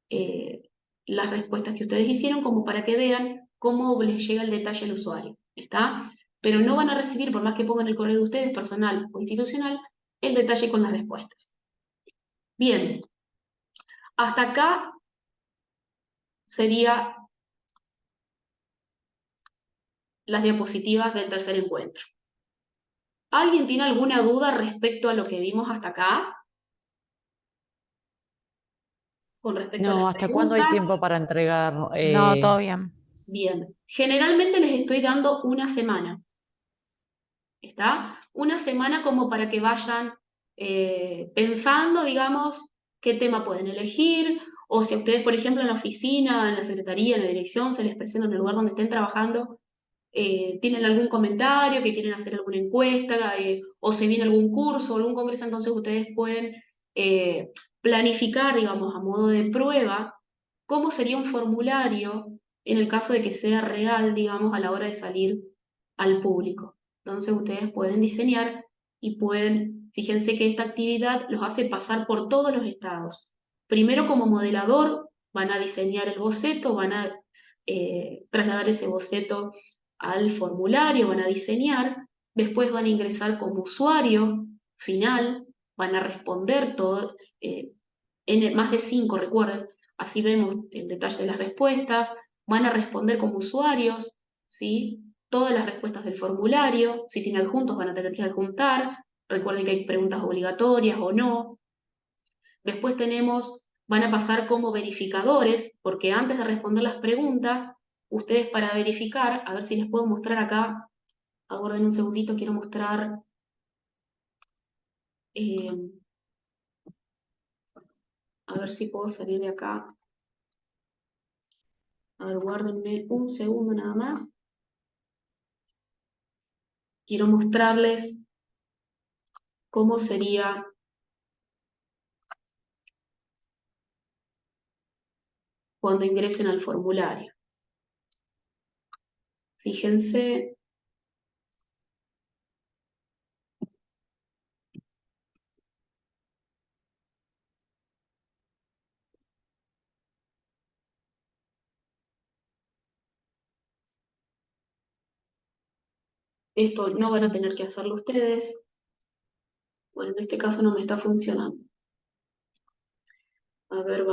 eh, las respuestas que ustedes hicieron como para que vean cómo les llega el detalle al usuario. ¿Está? Pero no van a recibir, por más que pongan el correo de ustedes, personal o institucional, el detalle con las respuestas. Bien, hasta acá serían las diapositivas del tercer encuentro. ¿Alguien tiene alguna duda respecto a lo que vimos hasta acá? Con respecto a No, las ¿hasta cuándo hay preguntas. tiempo para entregar? No, todo bien. Bien, generalmente les estoy dando una semana. ¿Está? Una semana como para que vayan pensando, digamos, qué tema pueden elegir, o si a ustedes, por ejemplo, en la oficina, en la secretaría, en la dirección, se les presenta en el lugar donde estén trabajando, tienen algún comentario, que quieren hacer alguna encuesta, o se viene algún curso o algún congreso, entonces ustedes pueden planificar, digamos, a modo de prueba, cómo sería un formulario en el caso de que sea real, digamos, a la hora de salir al público. Entonces ustedes pueden diseñar y pueden, fíjense que esta actividad los hace pasar por todos los estados. Primero como modelador, van a diseñar el boceto, van a trasladar ese boceto al formulario, van a diseñar, después van a ingresar como usuario final, van a responder todo, más de 5, recuerden, así vemos el detalle de las respuestas, van a responder como usuarios, ¿sí? Todas las respuestas del formulario, si tienen adjuntos van a tener que adjuntar, recuerden que hay preguntas obligatorias o no. Después van a pasar como verificadores, porque antes de responder las preguntas, ustedes para verificar, a ver si les puedo mostrar acá, aguarden un segundito, quiero mostrar, eh, a ver si puedo salir de acá. A ver, guárdenme un segundo nada más. Quiero mostrarles cómo sería cuando ingresen al formulario. Fíjense, esto no van a tener que hacerlo ustedes. Bueno, en este caso no me está funcionando. A ver,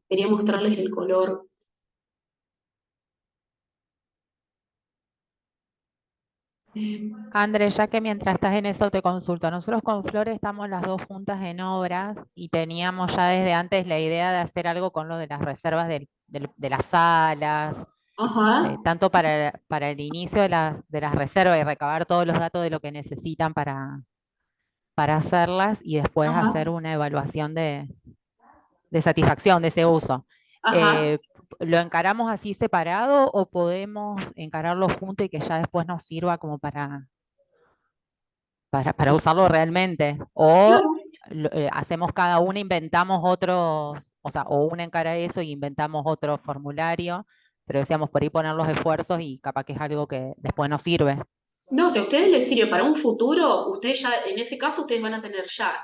quería mostrarles el color. André, ya que mientras estás en eso te consulto, nosotros con Flor estamos las dos juntas en obras y teníamos ya desde antes la idea de hacer algo con lo de las reservas de las salas, Ajá, tanto para el inicio de las reservas y recabar todos los datos de lo que necesitan para hacerlas y después ajá, hacer una evaluación de satisfacción de ese uso. ajá. Eh, ¿Lo encaramos así separado o podemos encararlo junto y que ya después nos sirva como para usarlo realmente? O Claro. hacemos cada una, inventamos otros, o sea, o una encara eso y inventamos otro formulario, pero decíamos por ahí poner los esfuerzos y capaz que es algo que después nos sirve. No, si a ustedes les sirve para un futuro, ustedes ya, en ese caso, ustedes van a tener ya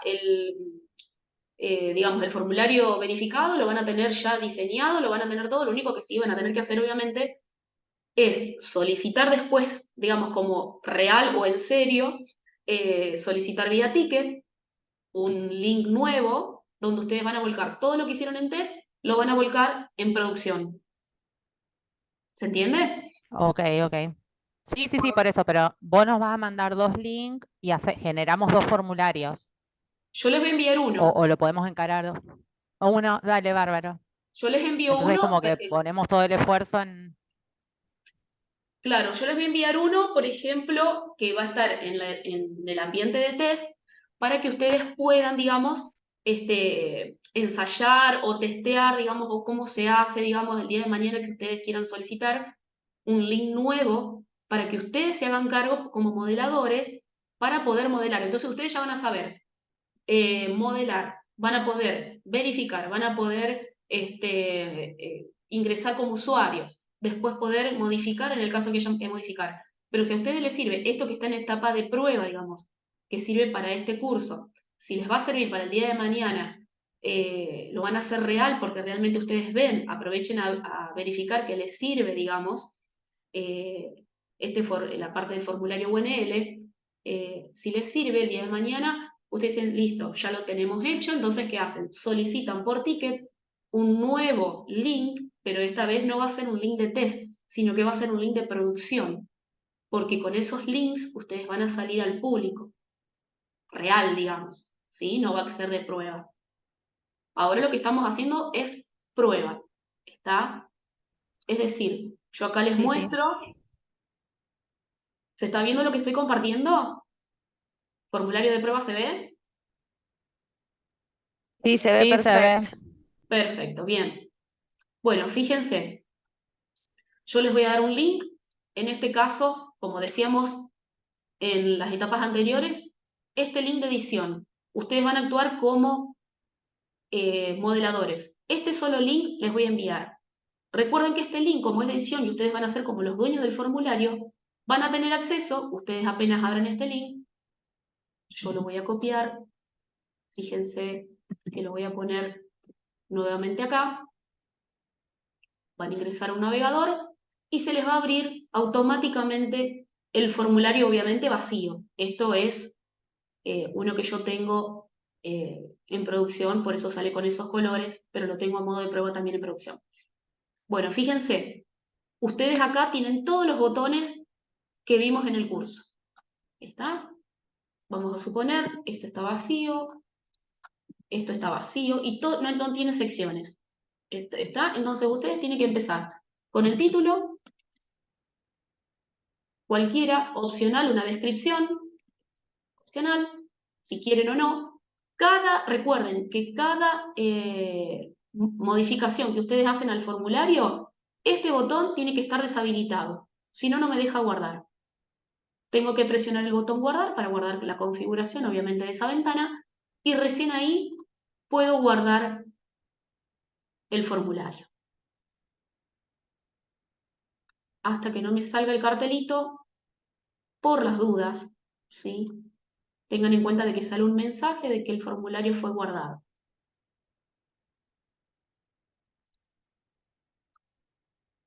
digamos, el formulario verificado, lo van a tener ya diseñado, lo van a tener todo. Lo único que sí van a tener que hacer, obviamente, es solicitar después, digamos, como real o en serio, solicitar vía ticket un link nuevo donde ustedes van a volcar todo lo que hicieron en test, lo van a volcar en producción. ¿Se entiende? Ok, ok. Sí, sí, sí, por eso, pero vos nos vas a mandar dos links y generamos dos formularios, Yo les voy a enviar uno. o lo podemos encarar. O uno, dale, bárbaro. Yo les envío Entonces uno, como que ponemos todo el esfuerzo en... claro, yo les voy a enviar uno, por ejemplo, que va a estar en el ambiente de test para que ustedes puedan, digamos, ensayar o testear, digamos, o cómo se hace, digamos, el día de mañana que ustedes quieran solicitar un link nuevo para que ustedes se hagan cargo como modeladores para poder modelar. Entonces ustedes ya van a saber modelar, van a poder verificar, van a poder ingresar como usuarios, después poder modificar en el caso que hayan que modificar. Pero si a ustedes les sirve esto que está en etapa de prueba, digamos, que sirve para este curso, si les va a servir para el día de mañana, lo van a hacer real porque realmente ustedes ven, aprovechen a verificar que les sirve, digamos, eh, la parte del formulario UNL, si les sirve el día de mañana, ustedes dicen, listo, ya lo tenemos hecho, entonces, ¿qué hacen? Solicitan por ticket un nuevo link, pero esta vez no va a ser un link de test, sino que va a ser un link de producción, porque con esos links ustedes van a salir al público, real, digamos, ¿sí? No va a ser de prueba. Ahora lo que estamos haciendo es prueba, ¿está? Es decir, yo acá les Sí, sí. muestro, ¿se está viendo lo que estoy compartiendo? ¿Formulario de prueba se ve? Sí, se ve Sí, se ve. perfecto. Perfecto, bien. Bueno, fíjense, yo les voy a dar un link. En este caso, como decíamos en las etapas anteriores, este link de edición. Ustedes van a actuar como modeladores. Este solo link les voy a enviar. Recuerden que este link, como es de edición y ustedes van a ser como los dueños del formulario, van a tener acceso, ustedes apenas abran este link, yo lo voy a copiar, fíjense que lo voy a poner nuevamente acá, van a ingresar a un navegador y se les va a abrir automáticamente el formulario, obviamente vacío. Esto es uno que yo tengo en producción, por eso sale con esos colores, pero lo tengo a modo de prueba también en producción. Bueno, fíjense, ustedes acá tienen todos los botones que vimos en el curso. ¿Está? Vamos a suponer, esto está vacío y no tiene secciones. ¿Está? Entonces ustedes tienen que empezar con el título, cualquiera, opcional, una descripción, opcional, si quieren o no. Recuerden que cada modificación que ustedes hacen al formulario, este botón tiene que estar deshabilitado, si no, no me deja guardar. Tengo que presionar el botón guardar para guardar la configuración, obviamente, de esa ventana, y recién ahí puedo guardar el formulario. Hasta que no me salga el cartelito, por las dudas, ¿sí? Tengan en cuenta de que sale un mensaje de que el formulario fue guardado.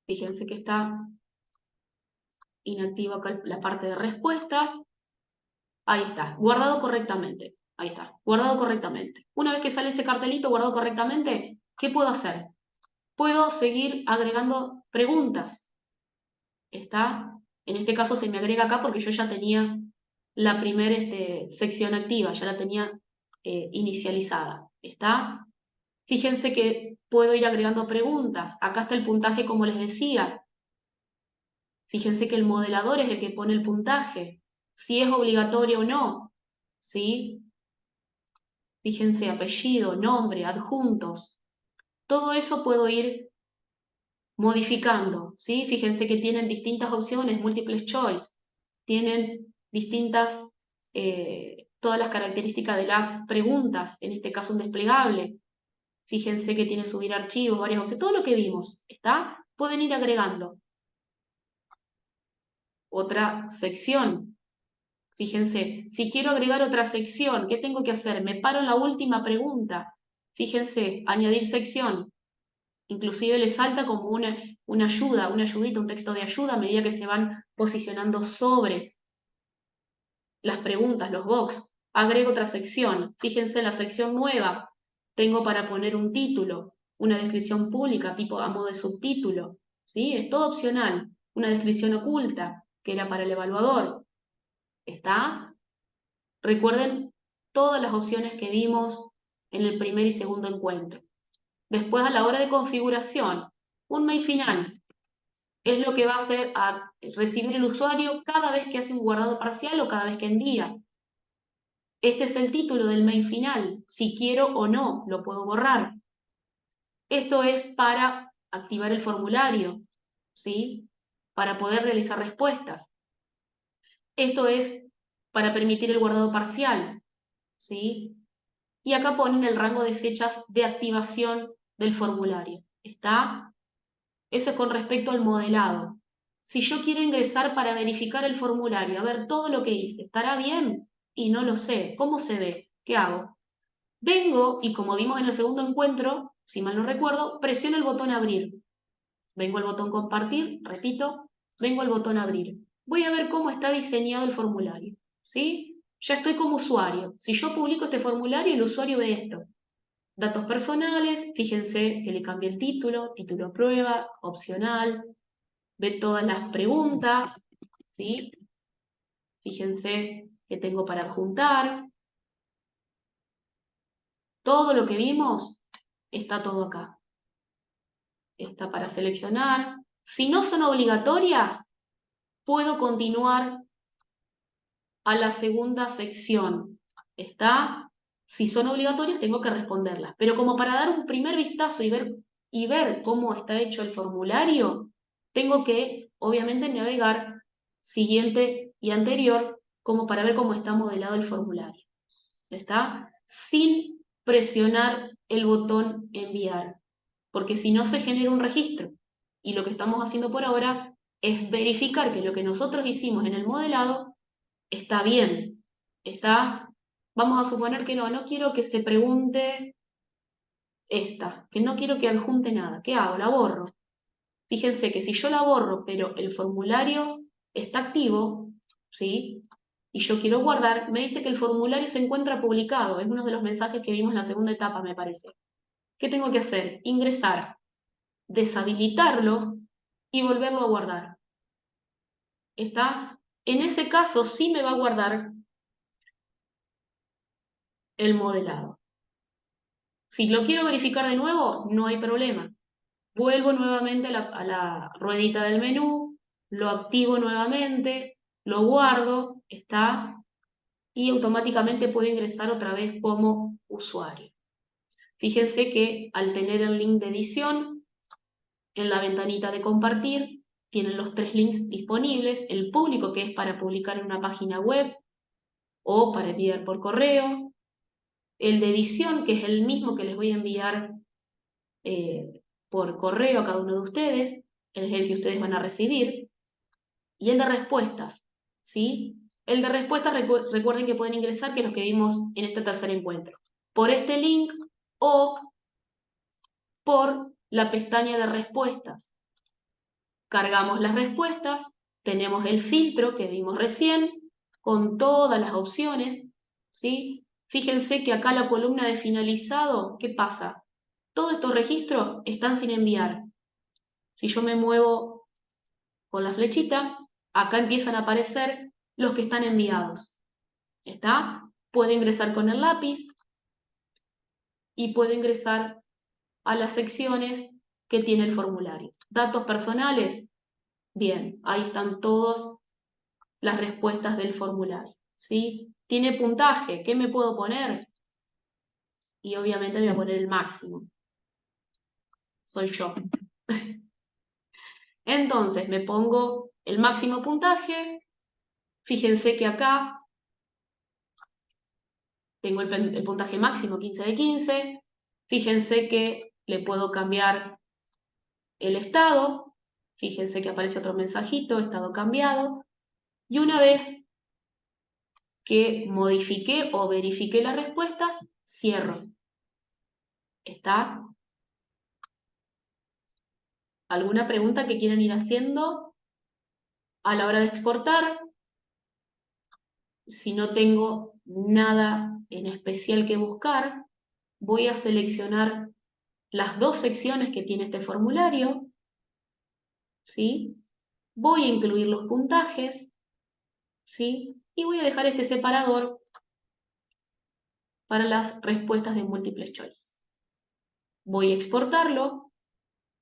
Fíjense que está inactiva acá la parte de respuestas. Ahí está, guardado correctamente. Ahí está, guardado correctamente. Una vez que sale ese cartelito guardado correctamente, ¿qué puedo hacer? Puedo seguir agregando preguntas. ¿Está? En este caso se me agrega acá porque yo ya tenía la primera sección activa, ya la tenía inicializada. ¿Está? Fíjense que puedo ir agregando preguntas. Acá está el puntaje, como les decía. Fíjense que el modelador es el que pone el puntaje, si es obligatorio o no, ¿sí? Fíjense, apellido, nombre, adjuntos. Todo eso puedo ir modificando, ¿sí? Fíjense que tienen distintas opciones, múltiples choice, tienen distintas, todas las características de las preguntas, en este caso un desplegable. Fíjense que tiene subir archivos, varias opciones, todo lo que vimos, ¿está? Pueden ir agregando. Otra sección. Fíjense, si quiero agregar otra sección, ¿qué tengo que hacer? Me paro en la última pregunta. Fíjense, añadir sección. Inclusive le salta como una ayuda, una ayudita, un texto de ayuda a medida que se van posicionando sobre las preguntas, los box. Agrego otra sección. Fíjense en la sección nueva. Tengo para poner un título, una descripción pública, tipo a modo de subtítulo. ¿Sí? Es todo opcional. Una descripción oculta, que era para el evaluador. ¿Está? Recuerden todas las opciones que vimos en el primer y segundo encuentro. Después, a la hora de configuración, un mail final es lo que va a hacer a recibir el usuario cada vez que hace un guardado parcial o cada vez que envía. Este es el título del mail final. Si quiero o no, lo puedo borrar. Esto es para activar el formulario, ¿sí? Para poder realizar respuestas. Esto es para permitir el guardado parcial, ¿sí? Y acá ponen el rango de fechas de activación del formulario. ¿Está? Eso es con respecto al modelado. Si yo quiero ingresar para verificar el formulario, a ver todo lo que hice, ¿estará bien? Y no lo sé. ¿Cómo se ve? ¿Qué hago? Vengo y, como vimos en el segundo encuentro, si mal no recuerdo, presiono el botón abrir. Vengo al botón compartir, repito, vengo al botón abrir. Voy a ver cómo está diseñado el formulario, ¿sí? Ya estoy como usuario. Si yo publico este formulario, el usuario ve esto. Datos personales, fíjense que le cambié el título, título prueba, opcional, ve todas las preguntas, ¿sí? Fíjense que tengo para adjuntar. Todo lo que vimos está todo acá. Está para seleccionar. Si no son obligatorias, puedo continuar a la segunda sección. ¿Está? Si son obligatorias, tengo que responderlas. Pero como para dar un primer vistazo y ver cómo está hecho el formulario, tengo que, obviamente, navegar siguiente y anterior, como para ver cómo está modelado el formulario. ¿Está? Sin presionar el botón enviar, porque si no se genera un registro. Y lo que estamos haciendo por ahora es verificar que lo que nosotros hicimos en el modelado está bien. Está, vamos a suponer que no quiero que se pregunte esta, que no quiero que adjunte nada. ¿Qué hago? La borro. Fíjense que si yo la borro, pero el formulario está activo, ¿sí? Y yo quiero guardar, me dice que el formulario se encuentra publicado. Es uno de los mensajes que vimos en la segunda etapa, me parece. ¿Qué tengo que hacer? Ingresar, deshabilitarlo y volverlo a guardar. ¿Está? En ese caso sí me va a guardar el modelado. Si lo quiero verificar de nuevo, no hay problema. Vuelvo nuevamente a la ruedita del menú, lo activo nuevamente, lo guardo, está, y automáticamente puedo ingresar otra vez como usuario. Fíjense que al tener el link de edición, en la ventanita de compartir, tienen los 3 links disponibles, el público, que es para publicar en una página web o para enviar por correo, el de edición, que es el mismo que les voy a enviar por correo a cada uno de ustedes, es el que ustedes van a recibir, y el de respuestas, ¿sí? El de respuestas, recuerden que pueden ingresar, que es lo que vimos en este tercer encuentro, por este link o por la pestaña de respuestas. Cargamos las respuestas, tenemos el filtro que vimos recién, con todas las opciones, ¿sí? Fíjense que acá la columna de finalizado, ¿qué pasa? Todos estos registros están sin enviar. Si yo me muevo con la flechita, acá empiezan a aparecer los que están enviados. ¿Está? Puedo ingresar con el lápiz y puedo ingresar a las secciones que tiene el formulario. Datos personales, bien, ahí están todas las respuestas del formulario, ¿sí? Tiene puntaje, ¿qué me puedo poner? Y obviamente voy a poner el máximo. Soy yo. Entonces me pongo el máximo puntaje. Fíjense que acá tengo el puntaje máximo 15 de 15. Fíjense que le puedo cambiar el estado. Fíjense que aparece otro mensajito, estado cambiado. Y una vez que modifiqué o verifiqué las respuestas, cierro. ¿Está? ¿Alguna pregunta que quieran ir haciendo a la hora de exportar? Si no tengo nada en especial que buscar, voy a seleccionar las dos secciones que tiene este formulario, ¿sí? Voy a incluir los puntajes, ¿sí? Y voy a dejar este separador para las respuestas de múltiples choice. Voy a exportarlo.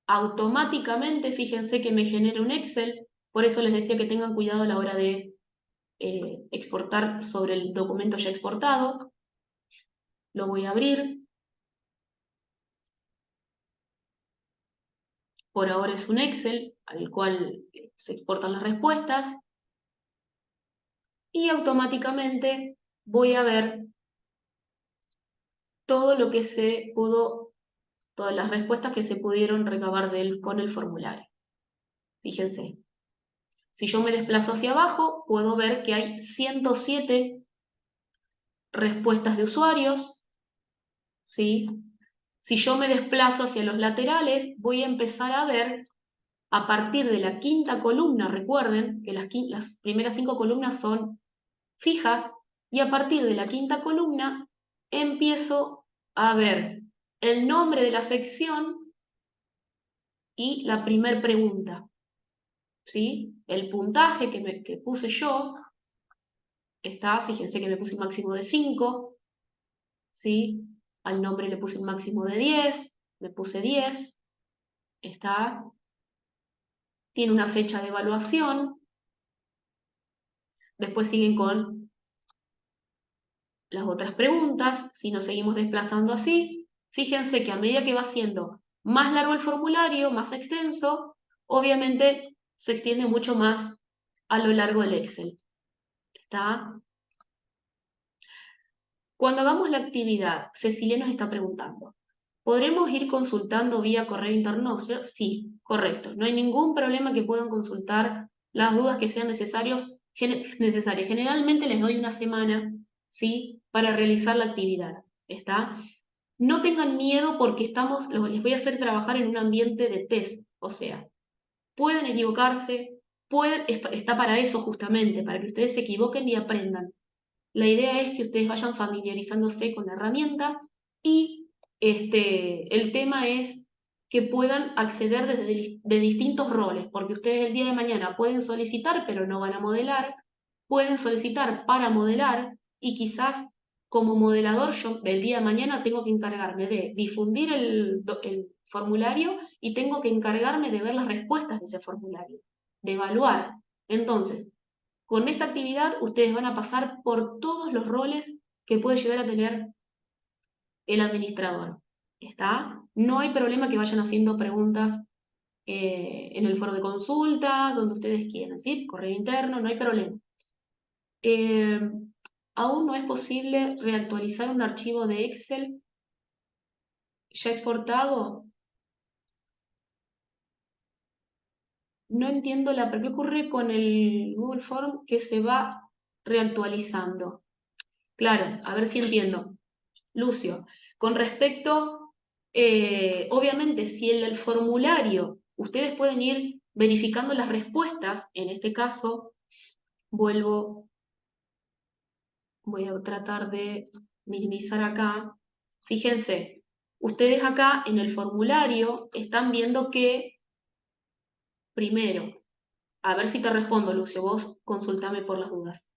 Automáticamente, fíjense que me genera un Excel, por eso les decía que tengan cuidado a la hora de exportar sobre el documento ya exportado. Lo voy a abrir. Por ahora es un Excel al cual se exportan las respuestas. Y automáticamente voy a ver todo lo que se pudo, todas las respuestas que se pudieron recabar con el formulario. Fíjense. Si yo me desplazo hacia abajo, puedo ver que hay 107 respuestas de usuarios, ¿sí? Si yo me desplazo hacia los laterales, voy a empezar a ver, a partir de la quinta columna, recuerden que las primeras 5 columnas son fijas, y a partir de la quinta columna empiezo a ver el nombre de la sección y la primer pregunta, ¿sí? El puntaje que puse yo, está, fíjense que me puse un máximo de 5, ¿sí? Al nombre le puse un máximo de 10, me puse 10, está. Tiene una fecha de evaluación. Después siguen con las otras preguntas. Si nos seguimos desplazando así, fíjense que a medida que va siendo más largo el formulario, más extenso, obviamente se extiende mucho más a lo largo del Excel. ¿Está? Cuando hagamos la actividad, Cecilia nos está preguntando, ¿podremos ir consultando vía correo interno? Sí, correcto. No hay ningún problema que puedan consultar las dudas que sean necesarias. Generalmente les doy una semana, ¿sí?, para realizar la actividad. ¿Está? No tengan miedo porque les voy a hacer trabajar en un ambiente de test. O sea, pueden equivocarse, está para eso justamente, para que ustedes se equivoquen y aprendan. La idea es que ustedes vayan familiarizándose con la herramienta y el tema es que puedan acceder de distintos roles, porque ustedes el día de mañana pueden solicitar, pero no van a modelar, pueden solicitar para modelar y quizás como modelador yo del día de mañana tengo que encargarme de difundir el formulario y tengo que encargarme de ver las respuestas de ese formulario, de evaluar. Entonces, con esta actividad ustedes van a pasar por todos los roles que puede llegar a tener el administrador. ¿Está? No hay problema que vayan haciendo preguntas en el foro de consulta, donde ustedes quieran, ¿sí? Correo interno, no hay problema. Aún no es posible reactualizar un archivo de Excel ya exportado. No entiendo qué ocurre con el Google Form que se va reactualizando. Claro, a ver si entiendo. Lucio, con respecto, obviamente, si el formulario, ustedes pueden ir verificando las respuestas, en este caso, voy a tratar de minimizar acá. Fíjense, ustedes acá en el formulario están viendo que, primero, A ver si te respondo, Lucio, vos consultame por las dudas.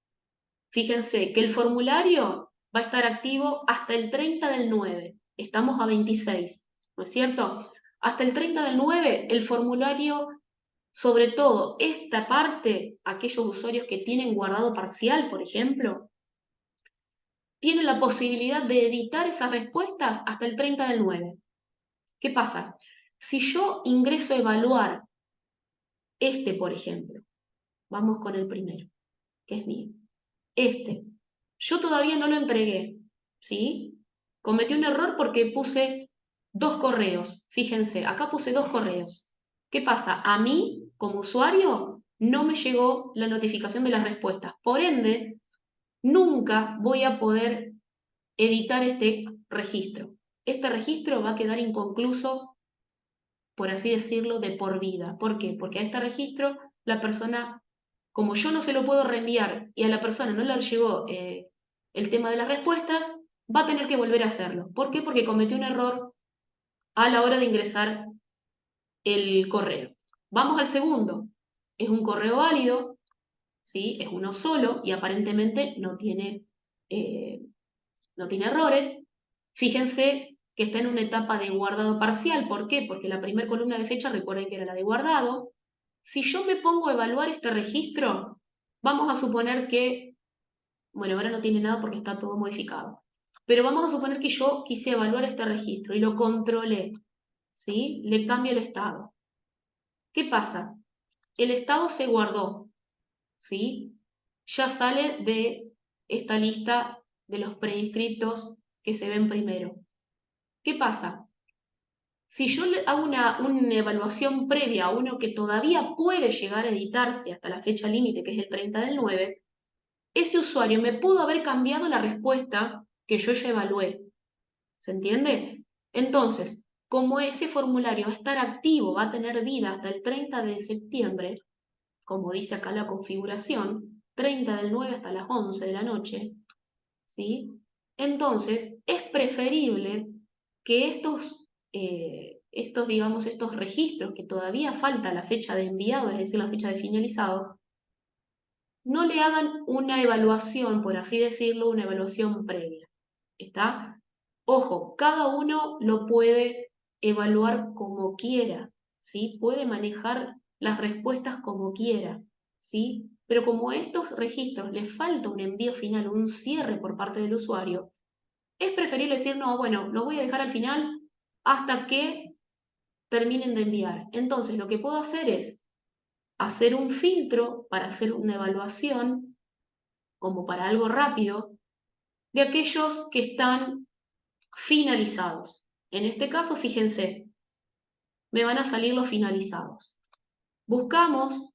Fíjense que el formulario va a estar activo hasta el 30 del 9. Estamos a 26, ¿no es cierto? Hasta el 30 del 9, el formulario, sobre todo esta parte, aquellos usuarios que tienen guardado parcial, por ejemplo, tienen la posibilidad de editar esas respuestas hasta el 30 del 9. ¿Qué pasa? Si yo ingreso a evaluar este, por ejemplo, vamos con el primero, que es mío. Yo todavía no lo entregué, ¿sí? Cometí un error porque puse 2 correos. Fíjense, acá puse 2 correos. ¿Qué pasa? A mí, como usuario, no me llegó la notificación de las respuestas. Por ende, nunca voy a poder editar este registro. Este registro va a quedar inconcluso, por así decirlo, de por vida. ¿Por qué? Porque a este registro la persona, como yo no se lo puedo reenviar y a la persona no le llegó el tema de las respuestas, va a tener que volver a hacerlo. ¿Por qué? Porque cometió un error a la hora de ingresar el correo. Vamos al segundo. Es un correo válido, ¿sí? Es uno solo y aparentemente no tiene errores. Fíjense que está en una etapa de guardado parcial. ¿Por qué? Porque la primera columna de fecha, recuerden que era la de guardado. Si yo me pongo a evaluar este registro, vamos a suponer que, bueno, ahora no tiene nada porque está todo modificado, pero vamos a suponer que yo quise evaluar este registro y lo controlé, ¿sí? Le cambio el estado. ¿Qué pasa? El estado se guardó, ¿sí? Ya sale de esta lista de los preinscriptos que se ven primero. ¿Qué pasa? Si yo le hago una evaluación previa a uno que todavía puede llegar a editarse hasta la fecha límite, que es el 30 del 9, ese usuario me pudo haber cambiado la respuesta que yo ya evalué. ¿Se entiende? Entonces, como ese formulario va a estar activo, va a tener vida hasta el 30 de septiembre, como dice acá la configuración, 30 del 9 hasta las 11 de la noche, ¿sí? Entonces, es preferible que estos registros que todavía falta la fecha de enviado, es decir, la fecha de finalizado, no le hagan una evaluación, por así decirlo, una evaluación previa. ¿Está? Ojo, cada uno lo puede evaluar como quiera, ¿sí? Puede manejar las respuestas como quiera, ¿sí? Pero como a estos registros les falta un envío final, un cierre por parte del usuario, es preferible decir, no, bueno, lo voy a dejar al final hasta que terminen de enviar. Entonces, lo que puedo hacer es hacer un filtro para hacer una evaluación, como para algo rápido, de aquellos que están finalizados. En este caso, fíjense, me van a salir los finalizados. Buscamos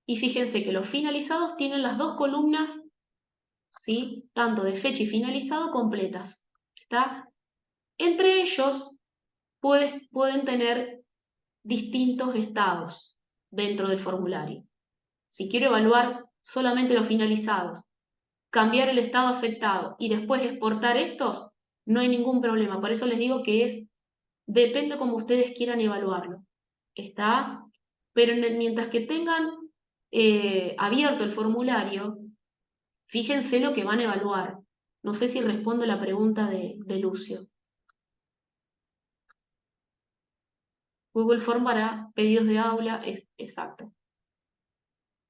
y fíjense que los finalizados tienen las 2 columnas, ¿sí? Tanto de fecha y finalizado completas. ¿Está? Entre ellos pueden tener distintos estados dentro del formulario. Si quiero evaluar solamente los finalizados, cambiar el estado aceptado y después exportar estos, no hay ningún problema. Por eso les digo que depende como ustedes quieran evaluarlo. ¿Está? Pero mientras que tengan abierto el formulario, fíjense lo que van a evaluar. No sé si respondo la pregunta de Lucio. Google Form para pedidos de aula, es exacto.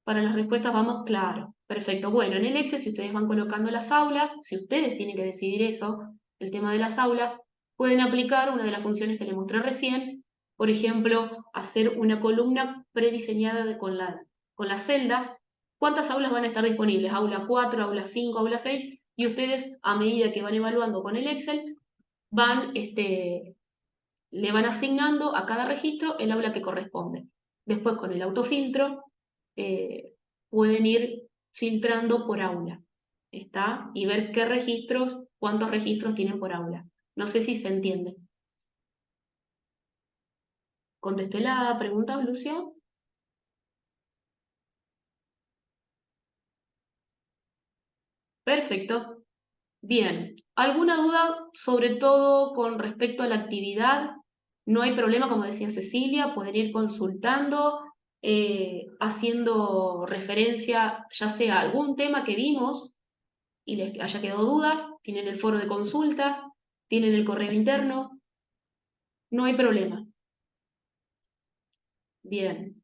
Para las respuestas vamos, claro, perfecto. Bueno, en el Excel, si ustedes van colocando las aulas, si ustedes tienen que decidir eso, el tema de las aulas, pueden aplicar una de las funciones que les mostré recién, por ejemplo, hacer una columna prediseñada con las celdas, cuántas aulas van a estar disponibles, aula 4, aula 5, aula 6, y ustedes, a medida que van evaluando con el Excel, le van asignando a cada registro el aula que corresponde. Después, con el autofiltro, pueden ir filtrando por aula, ¿está? Y ver cuántos registros tienen por aula. No sé si se entiende. ¿Contesté la pregunta, Lucio? Perfecto. Bien. ¿Alguna duda, sobre todo con respecto a la actividad? No hay problema, como decía Cecilia, pueden ir consultando. haciendo referencia ya sea a algún tema que vimos y les haya quedado dudas, tienen el foro de consultas, tienen el correo interno, no hay problema. Bien,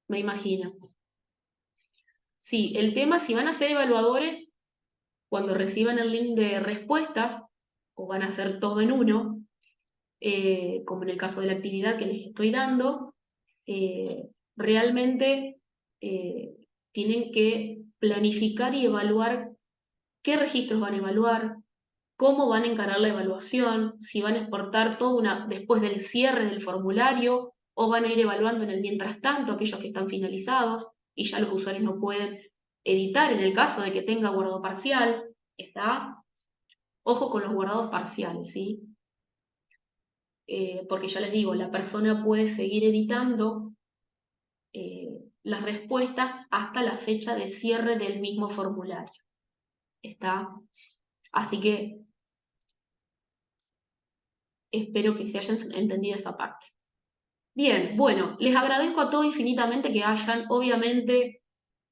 me imagino. Sí, el tema, si van a ser evaluadores, cuando reciban el link de respuestas, o van a hacer todo en uno, como en el caso de la actividad que les estoy dando, realmente eh, tienen que planificar y evaluar qué registros van a evaluar, cómo van a encarar la evaluación, si van a exportar todo después del cierre del formulario o van a ir evaluando en el mientras tanto aquellos que están finalizados y ya los usuarios no pueden editar en el caso de que tenga guardado parcial. ¿Está? Ojo con los guardados parciales, ¿sí? Porque ya les digo, la persona puede seguir editando las respuestas hasta la fecha de cierre del mismo formulario. ¿Está? Así que espero que se hayan entendido esa parte. Bien, bueno, les agradezco a todos infinitamente que hayan, obviamente,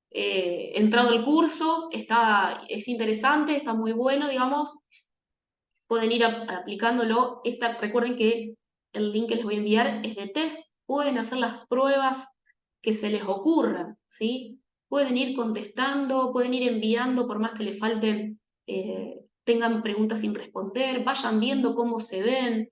entrado al curso. Es interesante, está muy bueno, digamos. Pueden ir aplicándolo. Recuerden que el link que les voy a enviar es de test. Pueden hacer las pruebas que se les ocurran, ¿sí? Pueden ir contestando, pueden ir enviando, por más que les falten, tengan preguntas sin responder, vayan viendo cómo se ven.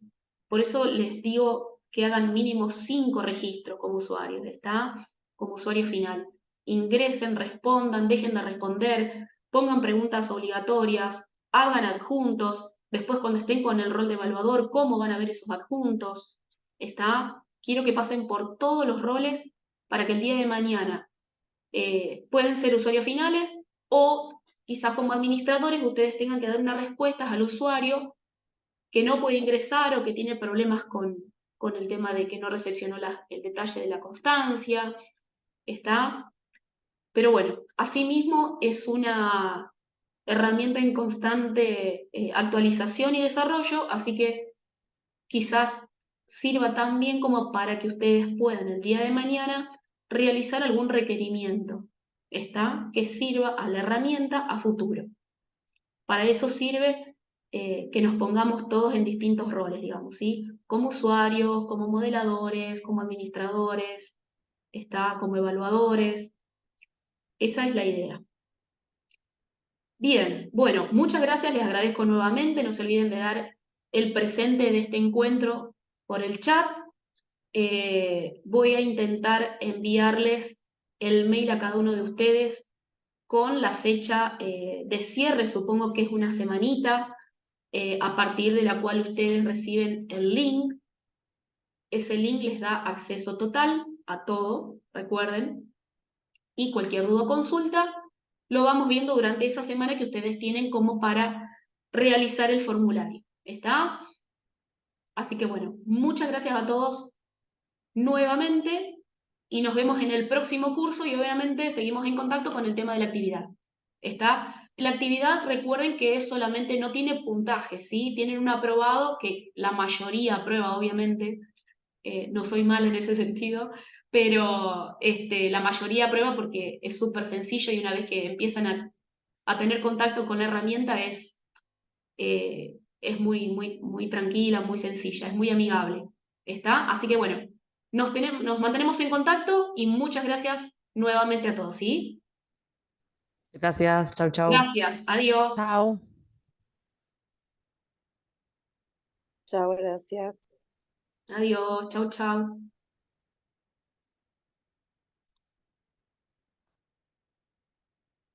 Por eso les digo que hagan mínimo 5 registros como usuarios, ¿está? Como usuario final. Ingresen, respondan, dejen de responder, pongan preguntas obligatorias, hagan adjuntos. Después, cuando estén con el rol de evaluador, ¿cómo van a ver esos adjuntos? ¿Está? Quiero que pasen por todos los roles para que el día de mañana pueden ser usuarios finales o quizás como administradores ustedes tengan que dar unas respuestas al usuario que no puede ingresar o que tiene problemas con el tema de que no recepcionó el detalle de la constancia. ¿Está? Pero bueno, asimismo es una herramienta en constante actualización y desarrollo, así que quizás sirva también como para que ustedes puedan el día de mañana realizar algún requerimiento, ¿está? Que sirva a la herramienta a futuro. Para eso sirve que nos pongamos todos en distintos roles, digamos, ¿sí? Como usuarios, como modeladores, como administradores, ¿está? Como evaluadores. Esa es la idea. Bien, bueno, muchas gracias, les agradezco nuevamente, no se olviden de dar el presente de este encuentro por el chat. Voy a intentar enviarles el mail a cada uno de ustedes con la fecha de cierre, supongo que es una semanita, a partir de la cual ustedes reciben el link. Ese link les da acceso total a todo, recuerden, y cualquier duda o consulta lo vamos viendo durante esa semana que ustedes tienen como para realizar el formulario. ¿Está? Así que bueno, muchas gracias a todos nuevamente y nos vemos en el próximo curso y obviamente seguimos en contacto con el tema de la actividad. ¿Está? La actividad, recuerden que solamente no tiene puntaje, ¿sí? Tienen un aprobado que la mayoría aprueba, obviamente. No soy mala en ese sentido, pero la mayoría aprueba porque es súper sencillo y una vez que empiezan a tener contacto con la herramienta es muy tranquila, muy sencilla, es muy amigable. ¿Está? Así que bueno, nos mantenemos en contacto y muchas gracias nuevamente a todos, ¿sí? Gracias, chau, chau. Gracias, adiós. Chao. Chao, gracias. Adiós, chau, chau.